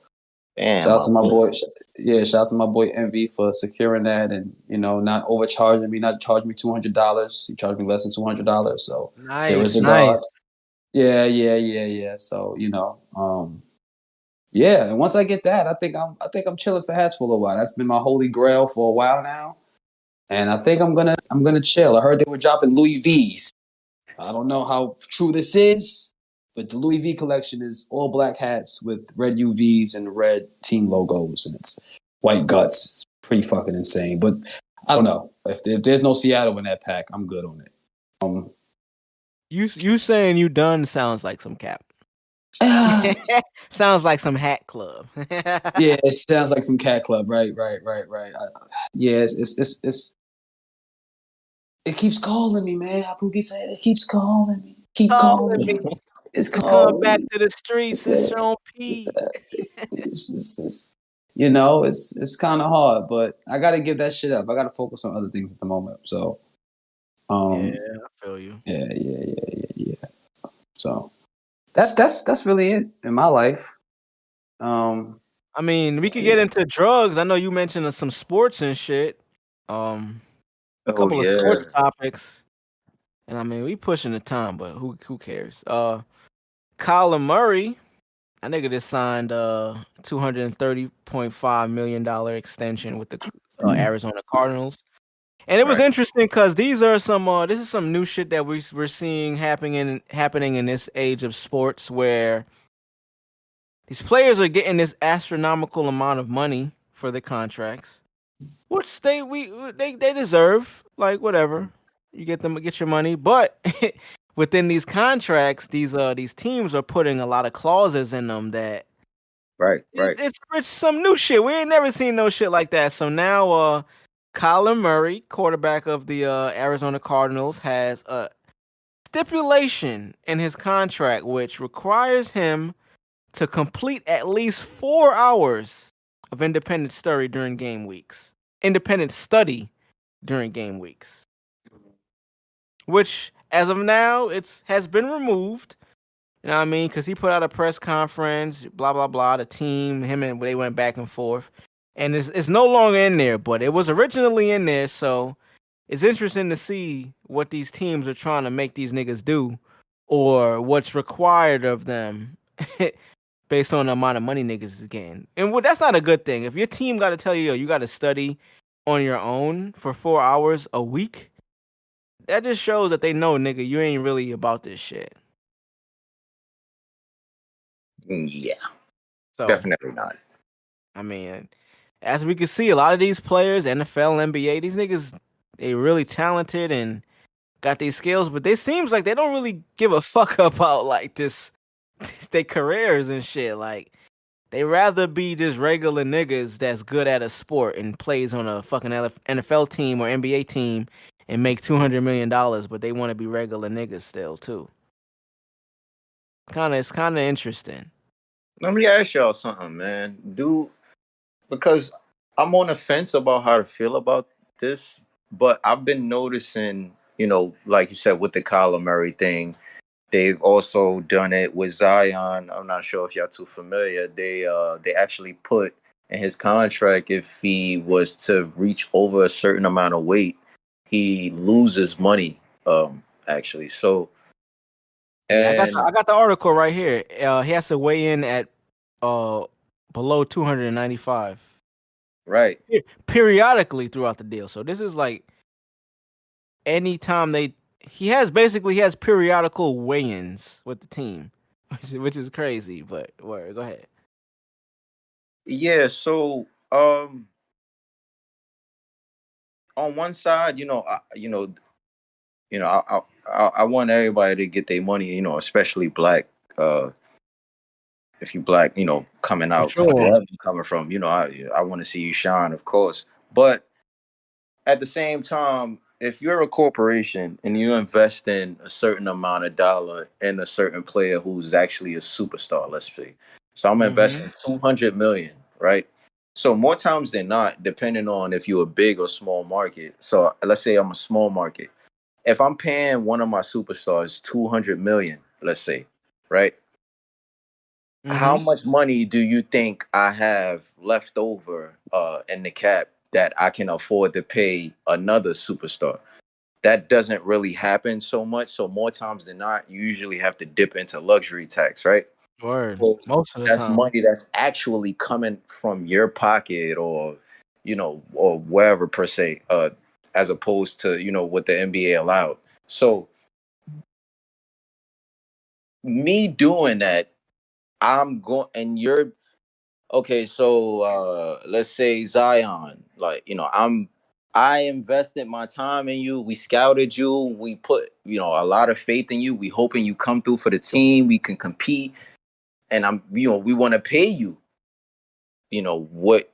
shout out to my boy. Yeah, shout out to my boy Envy for securing that and not overcharging me, not charging me $200. He charged me less than $200. So there was a guard. Yeah. So yeah, and once I get that, I think I'm chilling for Hats for a while. That's been my holy grail for a while now, and I think I'm gonna chill. I heard they were dropping Louis V's. I don't know how true this is, But the Louis V collection is all black hats with red UVs and red team logos, and it's white guts. It's pretty fucking insane. But I don't know. If there's no Seattle in that pack, I'm good on it. You saying you done sounds like some cap. Sounds like some hat club. Yeah, it sounds like some cat club. Right. Yeah, it's it keeps calling me, man. How Pookie said it keeps calling me. Keep calling me. It's to calling come back me. to the streets. It's Sean P. It's kind of hard, but I got to give that shit up. I got to focus on other things at the moment. So, yeah, I feel you. Yeah. So that's really it in my life. I mean, we could get into drugs. I know you mentioned some sports and shit. A couple of sports topics. And I mean, we pushing the time, but who cares? Kyler Murray, that nigga just signed a $230.5 million extension with the Arizona Cardinals. And it was interesting because this is some new shit that we're seeing happening in this age of sports where these players are getting this astronomical amount of money for the contracts, which they deserve. Like whatever, you get your money, but within these contracts, these teams are putting a lot of clauses in them that it's some new shit. We ain't never seen no shit like that. So now, Kyler Murray, quarterback of the Arizona Cardinals, has a stipulation in his contract which requires him to complete at least 4 hours of independent study during game weeks. Which, as of now, has been removed. You know what I mean? Because he put out a press conference, blah, blah, blah. The team, they went back and forth. And it's no longer in there, but it was originally in there. So it's interesting to see what these teams are trying to make these niggas do or what's required of them based on the amount of money niggas is getting. And that's not a good thing. If your team got to tell you, yo, you got to study on your own for 4 hours a week, that just shows that they know, nigga, you ain't really about this shit. Yeah. So, Definitely not. I mean, as we can see, a lot of these players, NFL, NBA, these niggas, they really talented and got these skills, but it seems like they don't really give a fuck about like this, their careers and shit. Like, they rather be just regular niggas that's good at a sport and plays on a fucking NFL team or NBA team and make $200 million, but they want to be regular niggas still too. It's kind of interesting. Let me ask y'all something, man. Because I'm on the fence about how to feel about this, but I've been noticing, like you said, with the Kyler Murray thing, they've also done it with Zion. I'm not sure if y'all too familiar. They actually put in his contract, if he was to reach over a certain amount of weight, he loses money. Actually, so. Yeah, And I got the article right here. He has to weigh in at below 295. right. Periodically throughout the deal. So this is like anytime he has periodical weigh-ins with the team, which is crazy, but go ahead. Yeah, so on one side, I want everybody to get their money, especially black. If you black, coming out, Sure. wherever you coming from, I want to see you shine, of course. But at the same time, if you're a corporation and you invest in a certain amount of dollar in a certain player who's actually a superstar, let's say, so I'm investing 200 million, right? So more times than not, depending on if you're a big or small market. So let's say I'm a small market. If I'm paying one of my superstars 200 million, let's say, right? How much money do you think I have left over in the cap that I can afford to pay another superstar? That doesn't really happen so much. So more times than not, you usually have to dip into luxury tax, right? Word. Well, Most of the that's time. money that's actually coming from your pocket or, or wherever per se, as opposed to, what the NBA allowed. So me doing that, I'm going, and you're okay. So let's say Zion, like I invested my time in you. We scouted you. We put a lot of faith in you. We hoping you come through for the team. We can compete, and we want to pay you. What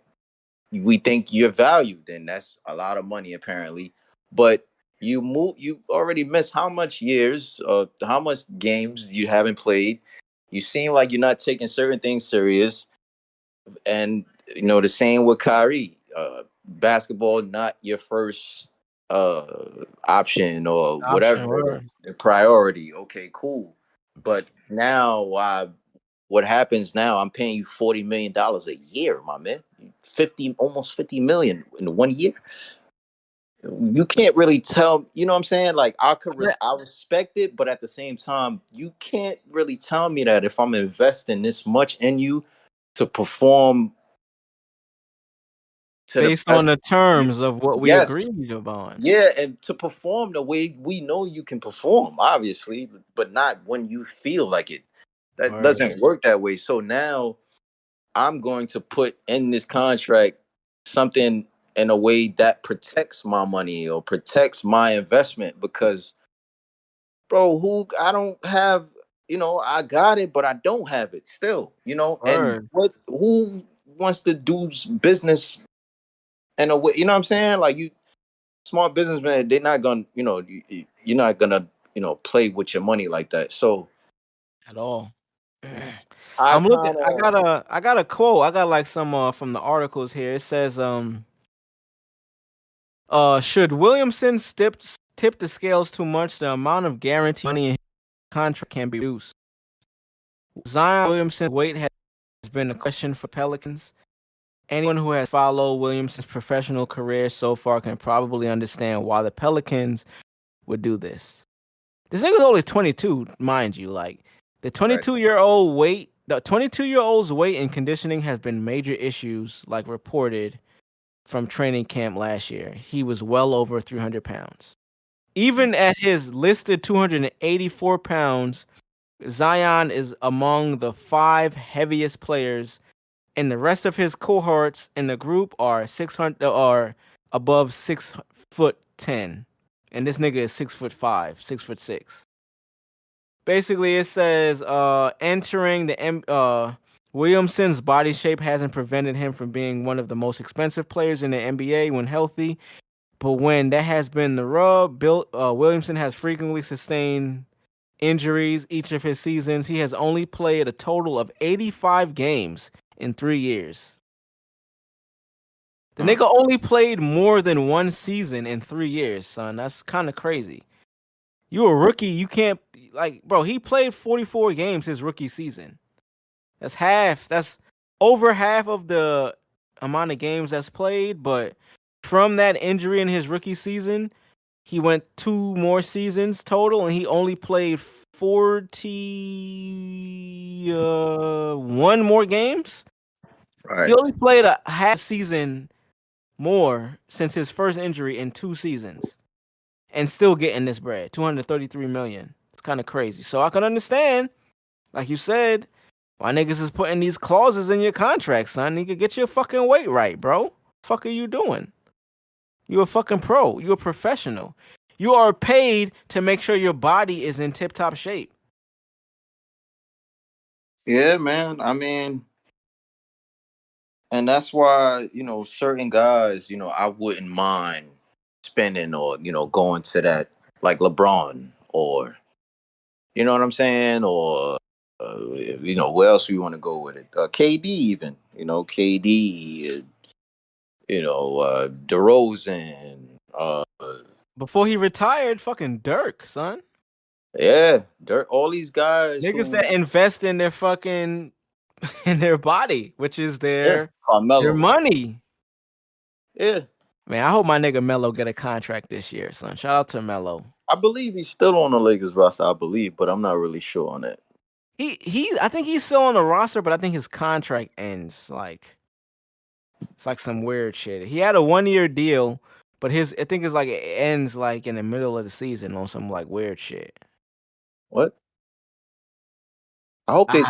we think you're valued, and that's a lot of money apparently. But you already missed how much years, how much games you haven't played. You seem like you're not taking certain things serious, and the same with Kyrie. Basketball not your first uh option or Option whatever, word. the priority. Okay, cool. But now what happens now, I'm paying you $40 million a year, my man. 50, almost 50 million in 1 year. You can't really tell, you know what I'm saying? Like I respect it, but at the same time, you can't really tell me that if I'm investing this much in you to perform to the Based on best. the terms of what we Yes. agreed upon. Yeah, and to perform the way we know you can perform, obviously, but not when you feel like it. That Word. doesn't work that way. So now I'm going to put in this contract something in a way that protects my money or protects my investment, because bro, who I don't have, I got it, but I don't have it still, and Word. who wants to do business in a way, you know what I'm saying? Like, you small businessmen, they're not gonna, you're not gonna, play with your money like that. So At all. I I'm looking. kind of I got a quote. I got like some from the articles here. It says should Williamson tip the scales too much, the amount of guaranteed money in his contract can be reduced. Zion Williamson's weight has been a question for Pelicans. Anyone who has followed Williamson's professional career so far can probably understand why the Pelicans would do this. This nigga's only 22, mind you. Like, the 22-year-old's weight and conditioning has been major issues, like reported from training camp last year. He was well over 300 pounds. Even at his listed 284 pounds, Zion is among the 5 heaviest players, and the rest of his cohorts in the group are 600 or above 6'10", and this nigga is 6'5", 6'6". Basically, it says entering the Williamson's body shape hasn't prevented him from being one of the most expensive players in the NBA when healthy, but when that has been the rub, Williamson has frequently sustained injuries each of his seasons. He has only played a total of 85 games in 3 years. The nigga only played more than one season in 3 years, son. That's kind of crazy. You a rookie, you can't, like, bro, he played 44 games his rookie season. That's half. That's over half of the amount of games that's played, but from that injury in his rookie season, he went 2 more seasons total, and he only played 41 more games. right. He only played a half season more since his first injury in 2 seasons, and still getting this bread, $233 million. It's kind of crazy. So I can understand, like you said, why niggas is putting these clauses in your contract, son. You can get your fucking weight right, bro. Fuck are you doing? You a fucking pro. You a professional. You are paid to make sure your body is in tip-top shape. Yeah, man. I mean, and that's why, certain guys, I wouldn't mind spending or, going to that, like LeBron, or, you know what I'm saying? Or, where else we want to go with it? KD even, KD, DeRozan, Before he retired, fucking Dirk, son. yeah, all these guys Niggas who, that invest in their fucking in their body, which is their Carmelo. money. Yeah. Man, I hope my nigga Melo get a contract this year, son. Shout out to Melo. I believe he's still on the Lakers roster, I believe, but I'm not really sure on that. I think he's still on the roster, but I think his contract ends it's like some weird shit. He had a 1-year deal, but I think it's like it ends like in the middle of the season on some like weird shit. What? I hope they.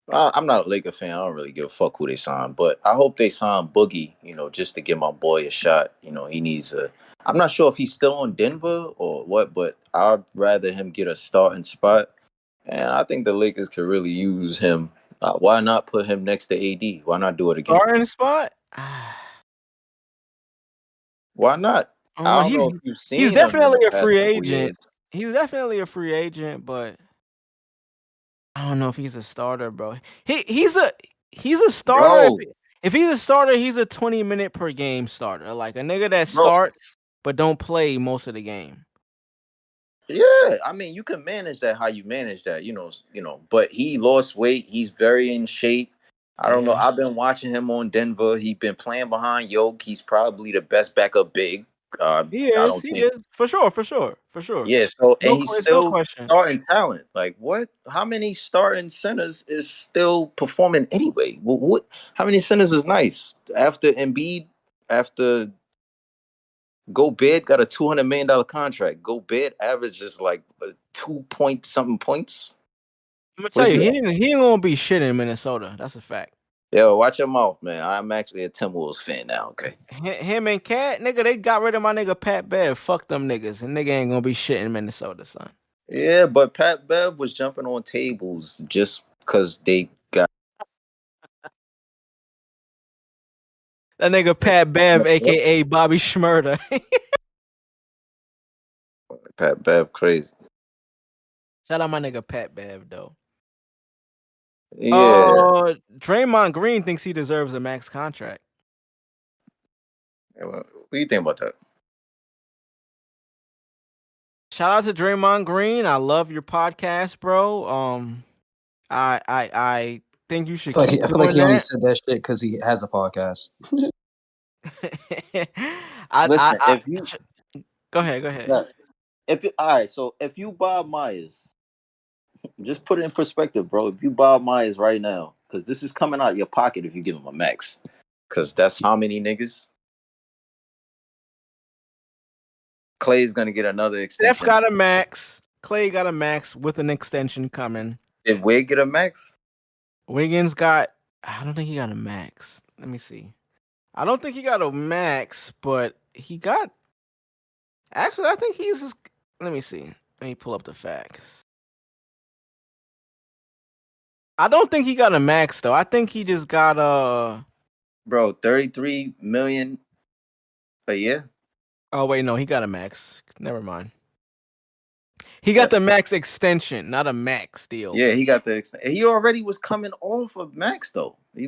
Ah, I'm not a Laker fan. I don't really give a fuck who they sign, but I hope they sign Boogie. Just to give my boy a shot. He needs a. I'm not sure if he's still on Denver or what, but I'd rather him get a starting spot. And I think the Lakers could really use him. Why not put him next to AD? Why not do it again? starting spot. Ah, Why not? I don't I know. don't know if you've He's seen him in the definitely a past free couple agent. years, He's definitely a free agent, but I don't know if he's a starter, bro. He's a starter. bro. If he's a starter, he's a 20-minute per game starter, like a nigga that Bro, starts but don't play most of the game. yeah, I mean, you can manage that how you manage that, but he lost weight. He's very in shape. I don't know. Yeah, I've been watching him on Denver. He's been playing behind Yoke. He's probably the best backup big. he I is. don't He think. is for sure. Yeah, so and No, he's it's no still question. starting talent. Like what? How many starting centers is still performing anyway? What? How many centers is nice after Embiid? After Gobert got a $200 million contract. Gobert averages like 2 point something points. I'm gonna What tell is you, it? he ain't gonna be shit in Minnesota. That's a fact. Yo, watch your mouth, man. I'm actually a Timberwolves fan now. Okay. Him and Cat, nigga, they got rid of my nigga Pat Bev. Fuck them niggas, and nigga ain't gonna be shit in Minnesota, son. Yeah, but Pat Bev was jumping on tables just because they got That nigga Pat Bev, aka Bobby Schmurda. Pat Bev crazy. Shout out my nigga Pat Bev though. Yeah. Draymond Green thinks he deserves a max contract. What do you think about that? Shout out to Draymond Green. I love your podcast, bro. I think you should keep I feel like doing he only that. said that shit because he has a podcast. Listen, if you Go ahead. yeah, all right, so if you Bob Myers, just put it in perspective, bro. If you Bob Myers right now, because this is coming out of your pocket if you give him a max, because that's how many niggas. Clay's gonna get another extension. Steph got a max. Clay got a max with an extension coming. Did Wade get a max? Wiggins got. I don't think he got a max. Let me see. I don't think he got a max, but he got. Actually, I think he's. Let me see. Let me pull up the facts. I don't think he got a max though. I think he just got Bro, 33 million a year. Oh wait, no, he got a max. Never mind. He got the max extension, not a max deal. Yeah, he got the. He already was coming off of max though. He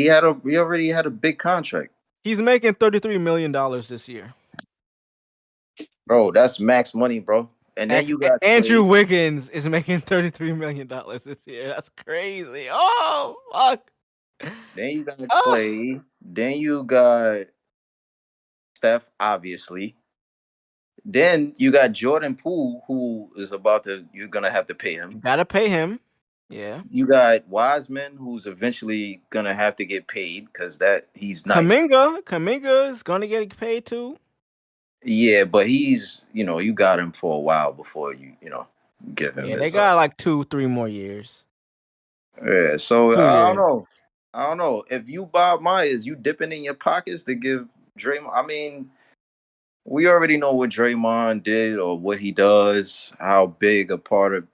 already had a big contract. He's making $33 million this year. Bro, that's max money, bro. And then you got Andrew Clay. Wiggins is making $33 million this year. That's crazy. Oh fuck. Then you got Clay. Then you got Steph, obviously. Then you got Jordan Poole, who is you're gonna have to pay him. You gotta pay him. Yeah. You got Wiseman, who's eventually gonna have to get paid because he's nice. Kuminga is gonna get paid too. Yeah, but he's you got him for a while before you give him. Yeah, they got like 2-3 more years. Yeah, so I don't know. If you Bob Myers, you dipping in your pockets to give Draymond. I mean, we already know what Draymond did or what he does, how big a part of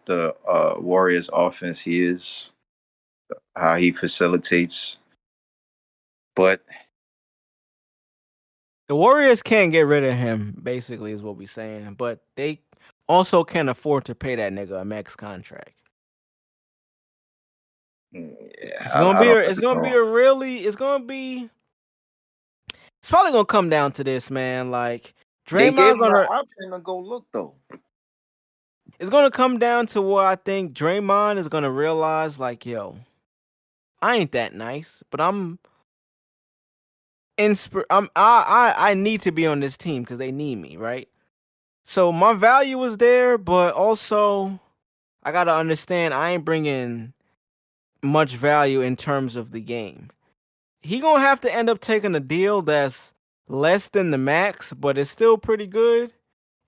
the Warriors offense he is, how he facilitates. But the Warriors can't get rid of him, basically, is what we're saying. But they also can't afford to pay that nigga a max contract. yeah, It's probably gonna come down to this, man. Like they gave him Draymond the option to go look though. It's gonna come down to what I think Draymond is gonna realize. Like, yo, I ain't that nice, but I need to be on this team because they need me, right? So my value is there, but also I gotta understand I ain't bringing much value in terms of the game. He gonna have to end up taking a deal that's less than the max, but it's still pretty good.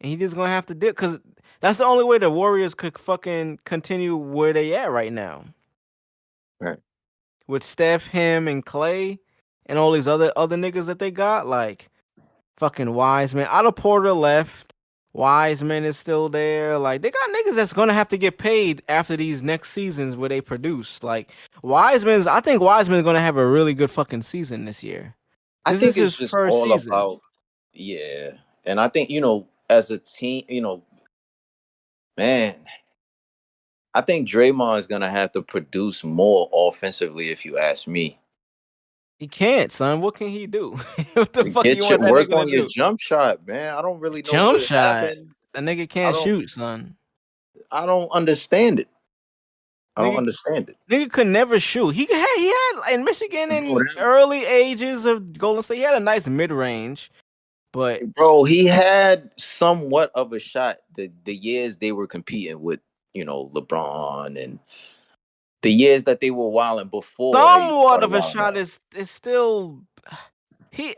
and he just gonna have to deal because that's the only way the Warriors could fucking continue where they at right now. Right. With Steph, him, and Clay, and all these other niggas that they got, like fucking Wiseman. Otto Porter left. Wiseman is still there. Like they got niggas that's gonna have to get paid after these next seasons where they produce. Like I think Wiseman's gonna have a really good fucking season this year. I This think is it's his just first all season. about, yeah. And I think, as a team, man, I think Draymond is going to have to produce more offensively, if you ask me. He can't, son. What can he do? What the fuck you want that Work nigga on to your do? jump shot, man. I don't really know Jump what shot. happened. That nigga I can't don't, shoot, son. I don't understand it. I don't Nigga, understand it. nigga could never shoot. He had in Michigan in early ages of Golden State. He had a nice mid range, but Bro, he had somewhat of a shot the years they were competing with, LeBron, and the years that they were wilding before they somewhat started of a wilding shot out. is still he.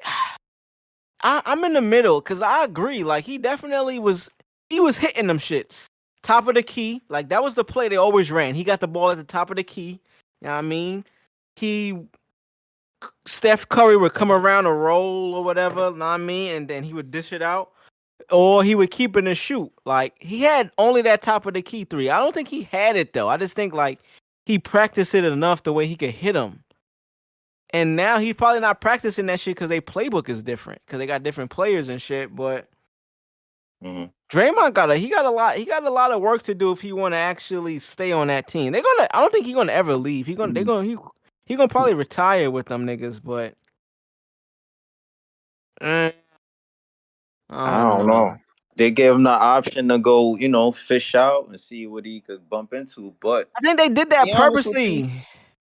I'm in the middle because I agree. Like he definitely was. He was hitting them shits. Top of the key. Like that was the play they always ran. He got the ball at the top of the key. You know what I mean? Steph Curry would come around a roll or whatever, know what I mean? And then he would dish it out. Or he would keep it and shoot. Like he had only that top of the key three. I don't think he had it though. I just think like he practiced it enough the way he could hit them. And now he's probably not practicing that shit because their playbook is different. Because they got different players and shit. But Draymond got a lot of work to do if he want to actually stay on that team. I don't think he's gonna ever leave. He gonna probably retire with them niggas, but I don't know. They gave him the option to go, fish out and see what he could bump into. But I think they did that purposely.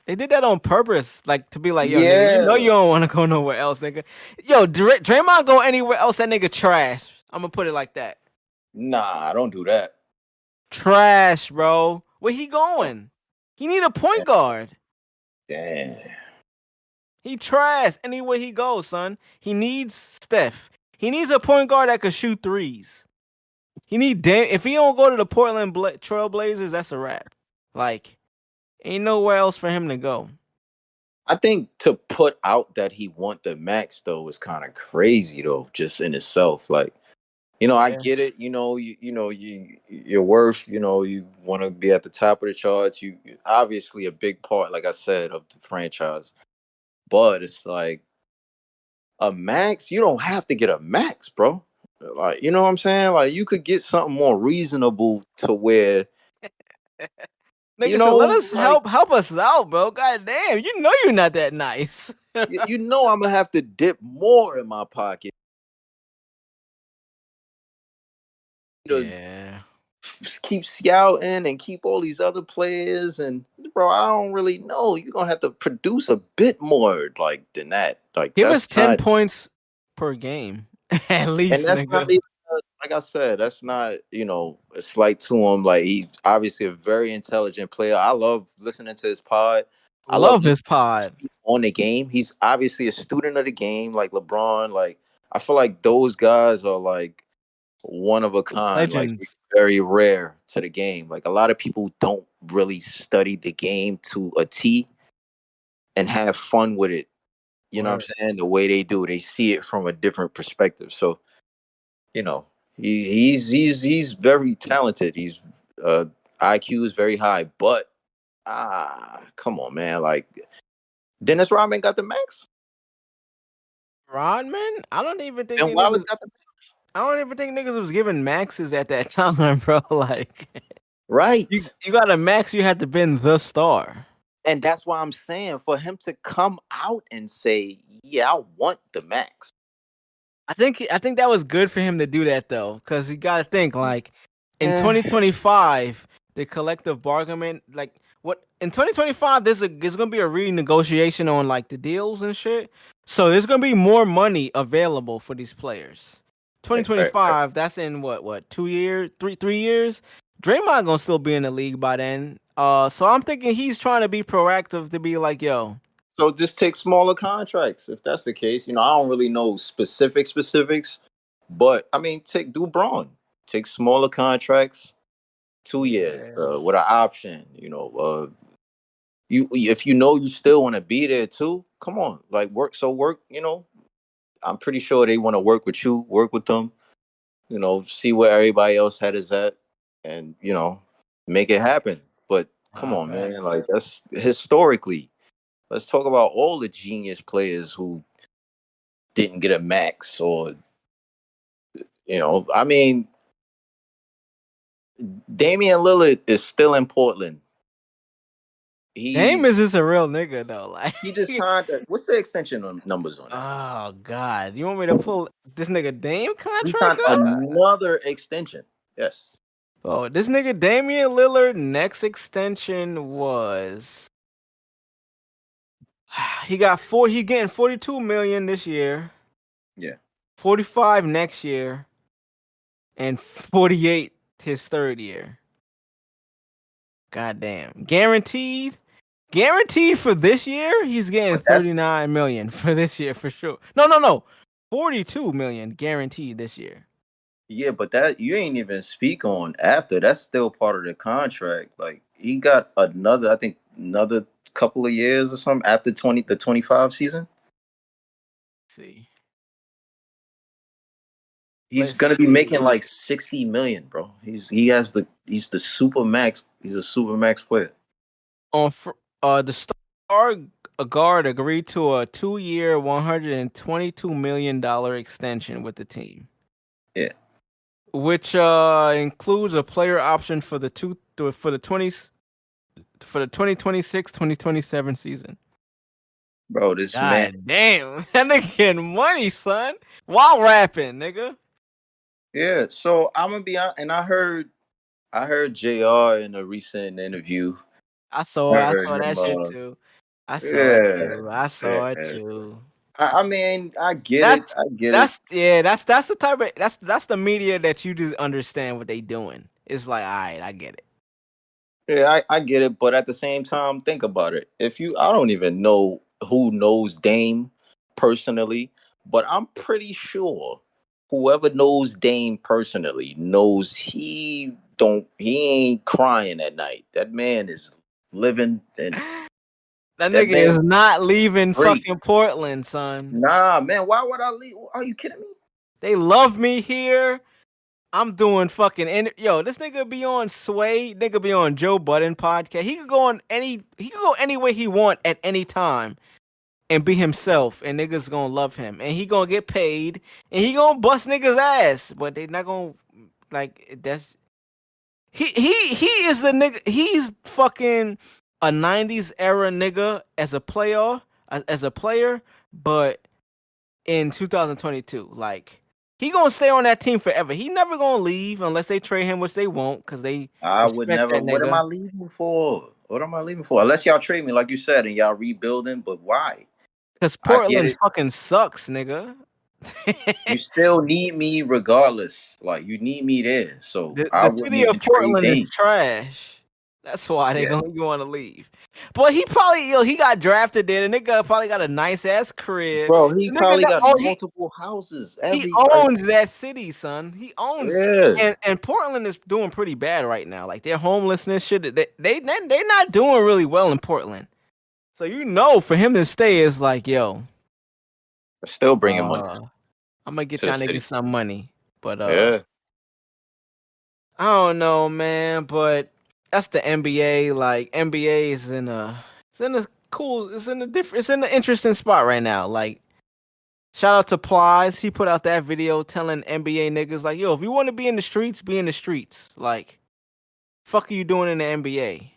They did that on purpose, like to be like, yo, nigga, you don't want to go nowhere else, nigga. Yo, Draymond go anywhere else, that nigga trash. I'm gonna put it like that. Nah, don't do that. Trash, bro. Where he going? He need a point guard. Damn. He trash anywhere he goes, son. He needs Steph. He needs a point guard that could shoot threes. If he don't go to the Portland Trail Blazers, that's a wrap. Like, ain't nowhere else for him to go. I think to put out that he want the max though is kind of crazy though, just in itself. Like, I get it. Your worth. You want to be at the top of the charts. You obviously a big part, like I said, of the franchise. But it's like a max. You don't have to get a max, bro. Like, you know what I'm saying? Like, you could get something more reasonable to where. Nigga said, let us help us out, bro. God damn, you know you're not that nice. I'm gonna have to dip more in my pocket. Yeah. Keep scouting and keep all these other players, and bro, I don't really know. You're gonna have to produce a bit more like than that. Like give us 10 points per game at least. And that's nigga. not even, like I said, that's not a slight to him. Like he's obviously a very intelligent player. I love listening to his pod. I love his pod on the game. He's obviously a student of the game, like LeBron. Like I feel like those guys are like one of a kind, legends. like very rare to the game. Like a lot of people don't really study the game to a T and have fun with it. You know what I'm saying? The way they do, they see it from a different perspective. So, he's very talented. He's IQ is very high, but come on, man. Like Dennis Rodman got the max. Rodman? I don't even think Wallace got the max. I don't even think niggas was giving maxes at that time, bro. Like, right? You got a max. You had to been the star, and that's why I'm saying for him to come out and say, "Yeah, I want the max." I think that was good for him to do that though, because you got to think like in 2025, the collective bargaining, like what in 2025, there's gonna be a renegotiation on like the deals and shit. So there's gonna be more money available for these players. 2025, that's in what 2 years, 3 years. Draymond gonna still be in the league by then. So I'm thinking he's trying to be proactive to be like, yo. So just take smaller contracts if that's the case. I don't really know specifics, but I mean, do Braun. take smaller contracts, 2 years with an option. You if you know you still want to be there too, come on, like work. So work. I'm pretty sure they want to work with you, work with them. See where everybody else had is at, and make it happen. But come on, man, like that's historically. Let's talk about all the genius players who didn't get a max, or I mean, Damian Lillard is still in Portland. Dame is just a real nigga though. Like he just signed. What's the extension numbers on that? Oh God, you want me to pull this nigga Dame contract? He signed another extension. Yes. Oh, this nigga Damian Lillard next extension was he getting 42 million this year. Yeah. 45 next year. And 48 his third year. Goddamn. Guaranteed for this year, he's getting 39 million for this year for sure. No. 42 million guaranteed this year. Yeah, but that you ain't even speak on after. That's still part of the contract. Like he got another couple of years or something after the 25 season. Let's see. He's gonna be making like 60 million, bro. He's the super max. He's a super max player. The star guard agreed to a 2-year, $122 million extension with the team. Yeah. Which includes a player option for the 2026-2027 season. Bro, this man. Damn, that nigga getting money, son. While rapping, nigga. Yeah, so I'm gonna be honest, and I heard JR in a recent interview. I saw that shit too. I saw it too. I mean, I get it. That's the type of that's the media that you just understand what they doing. It's like, all right, I get it. Yeah, I get it, but at the same time, think about it. I don't even know who knows Dame personally, but I'm pretty sure whoever knows Dame personally knows he ain't crying at night. That man is living and that nigga is not leaving fucking Portland, son. Nah, man, why would I leave? Are you kidding me? They love me here. I'm doing fucking this nigga be on Sway, nigga be on Joe Budden podcast. He could go any way he want at any time and be himself, and niggas gonna love him, and he gonna get paid, and he gonna bust niggas ass, but they not gonna like that's he is the nigga. He's fucking a 90s era nigga as a player, but in 2022, like. He gonna stay on that team forever. He never gonna leave unless they trade him, which they won't, because they. I would never. What am I leaving for? Unless y'all trade me, like you said, and y'all rebuilding. But why? Because Portland fucking sucks, nigga. You still need me regardless. Like you need me there. So the city of Portland is trash. That's why they gonna want to leave. But he probably he got drafted there. The nigga probably got a nice ass crib. Bro, he probably got multiple houses. He owns that city, son. He owns it. And Portland is doing pretty bad right now. Like their homelessness shit. They're not doing really well in Portland. So for him to stay is like, yo. Still bringing money. I'm gonna get y'all niggas some money. But I don't know, man, but that's the NBA. Like NBA is in an interesting spot right now. Like, shout out to Plies. He put out that video telling NBA niggas like, yo, if you want to be in the streets, be in the streets. Like, fuck are you doing in the NBA?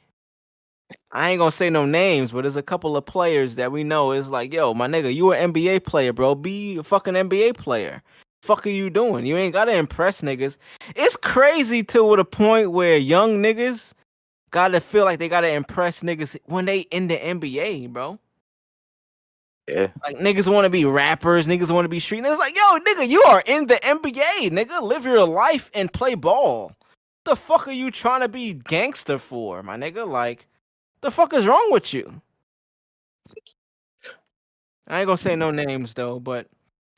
I ain't gonna say no names, but there's a couple of players that we know is like, yo, my nigga, you an NBA player, bro. Be a fucking NBA player. Fuck are you doing? You ain't gotta impress niggas. It's crazy to a point where young niggas gotta feel like they gotta impress niggas when they in the NBA, bro. Yeah. Like niggas want to be rappers, niggas want to be street niggas. Like, yo, nigga, you are in the NBA, nigga. Live your life and play ball. What the fuck are you trying to be gangster for, my nigga? Like, the fuck is wrong with you? I ain't gonna say no names though, but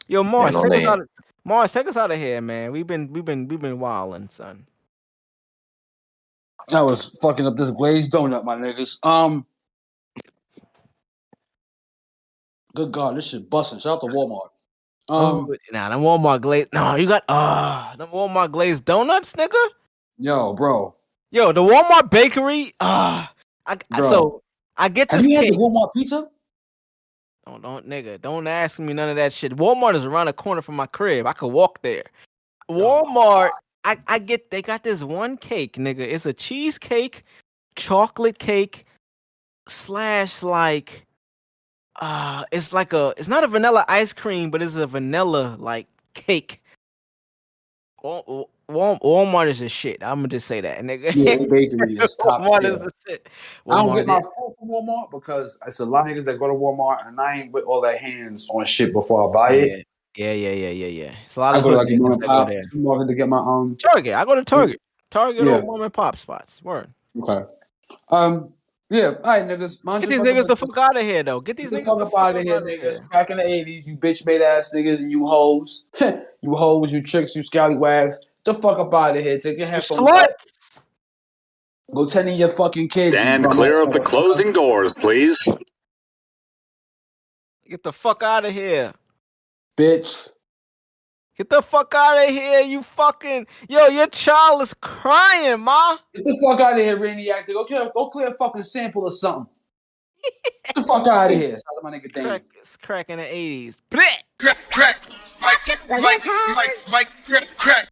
Yo, Marz, on take us there. out. Marz, take us out of here, man. We've been wilding, son. I was fucking up this glazed donut, my niggas. Good God, this shit busting. Shout out to Walmart. Nah, them Walmart glazed. No, you got them Walmart glazed donuts, nigga. Yo, bro. Yo, the Walmart bakery. Bro. So I get Have this you had cake. the Walmart pizza? Don't ask me none of that shit. Walmart is around the corner from my crib. I could walk there. Walmart, they got this one cake, nigga. It's a cheesecake, chocolate cake / like it's not a vanilla ice cream, but it's a vanilla like cake. Walmart is the shit. I'm gonna just say that, nigga. Yeah, the bakery is top Walmart tier. is the shit. I don't get my Walmart food from Walmart because it's a lot of niggas that go to Walmart and I ain't with all that hands on shit before I buy it. Yeah. It's a lot I of go to hood like a mom niggas and that pop go there. market to get my Target. I go to Target. Target Yeah. or mom and pop spots. Word. Okay. Yeah. All right, niggas. Get these niggas the fuck out of here, though. Get these the niggas fuck the up fuck out of here, niggas. Back in the 80s, you bitch made ass niggas and you hoes. You hoes, you tricks, you scallywags. The fuck up out of here. Take your headphones off. Sluts. Go tend to your fucking kids. Stand you clear dumbass of the motherfucker. closing doors, please. Get the fuck out of here. Bitch. Get the fuck out of here, you fucking... Yo, your child is crying, ma. Get the fuck out of here, Randy Actor. Go clear a fucking sample or something. Get the fuck out of here. Shout out to my nigga Dame. It's crack in the 80s. Crack, crack, Mike, crack.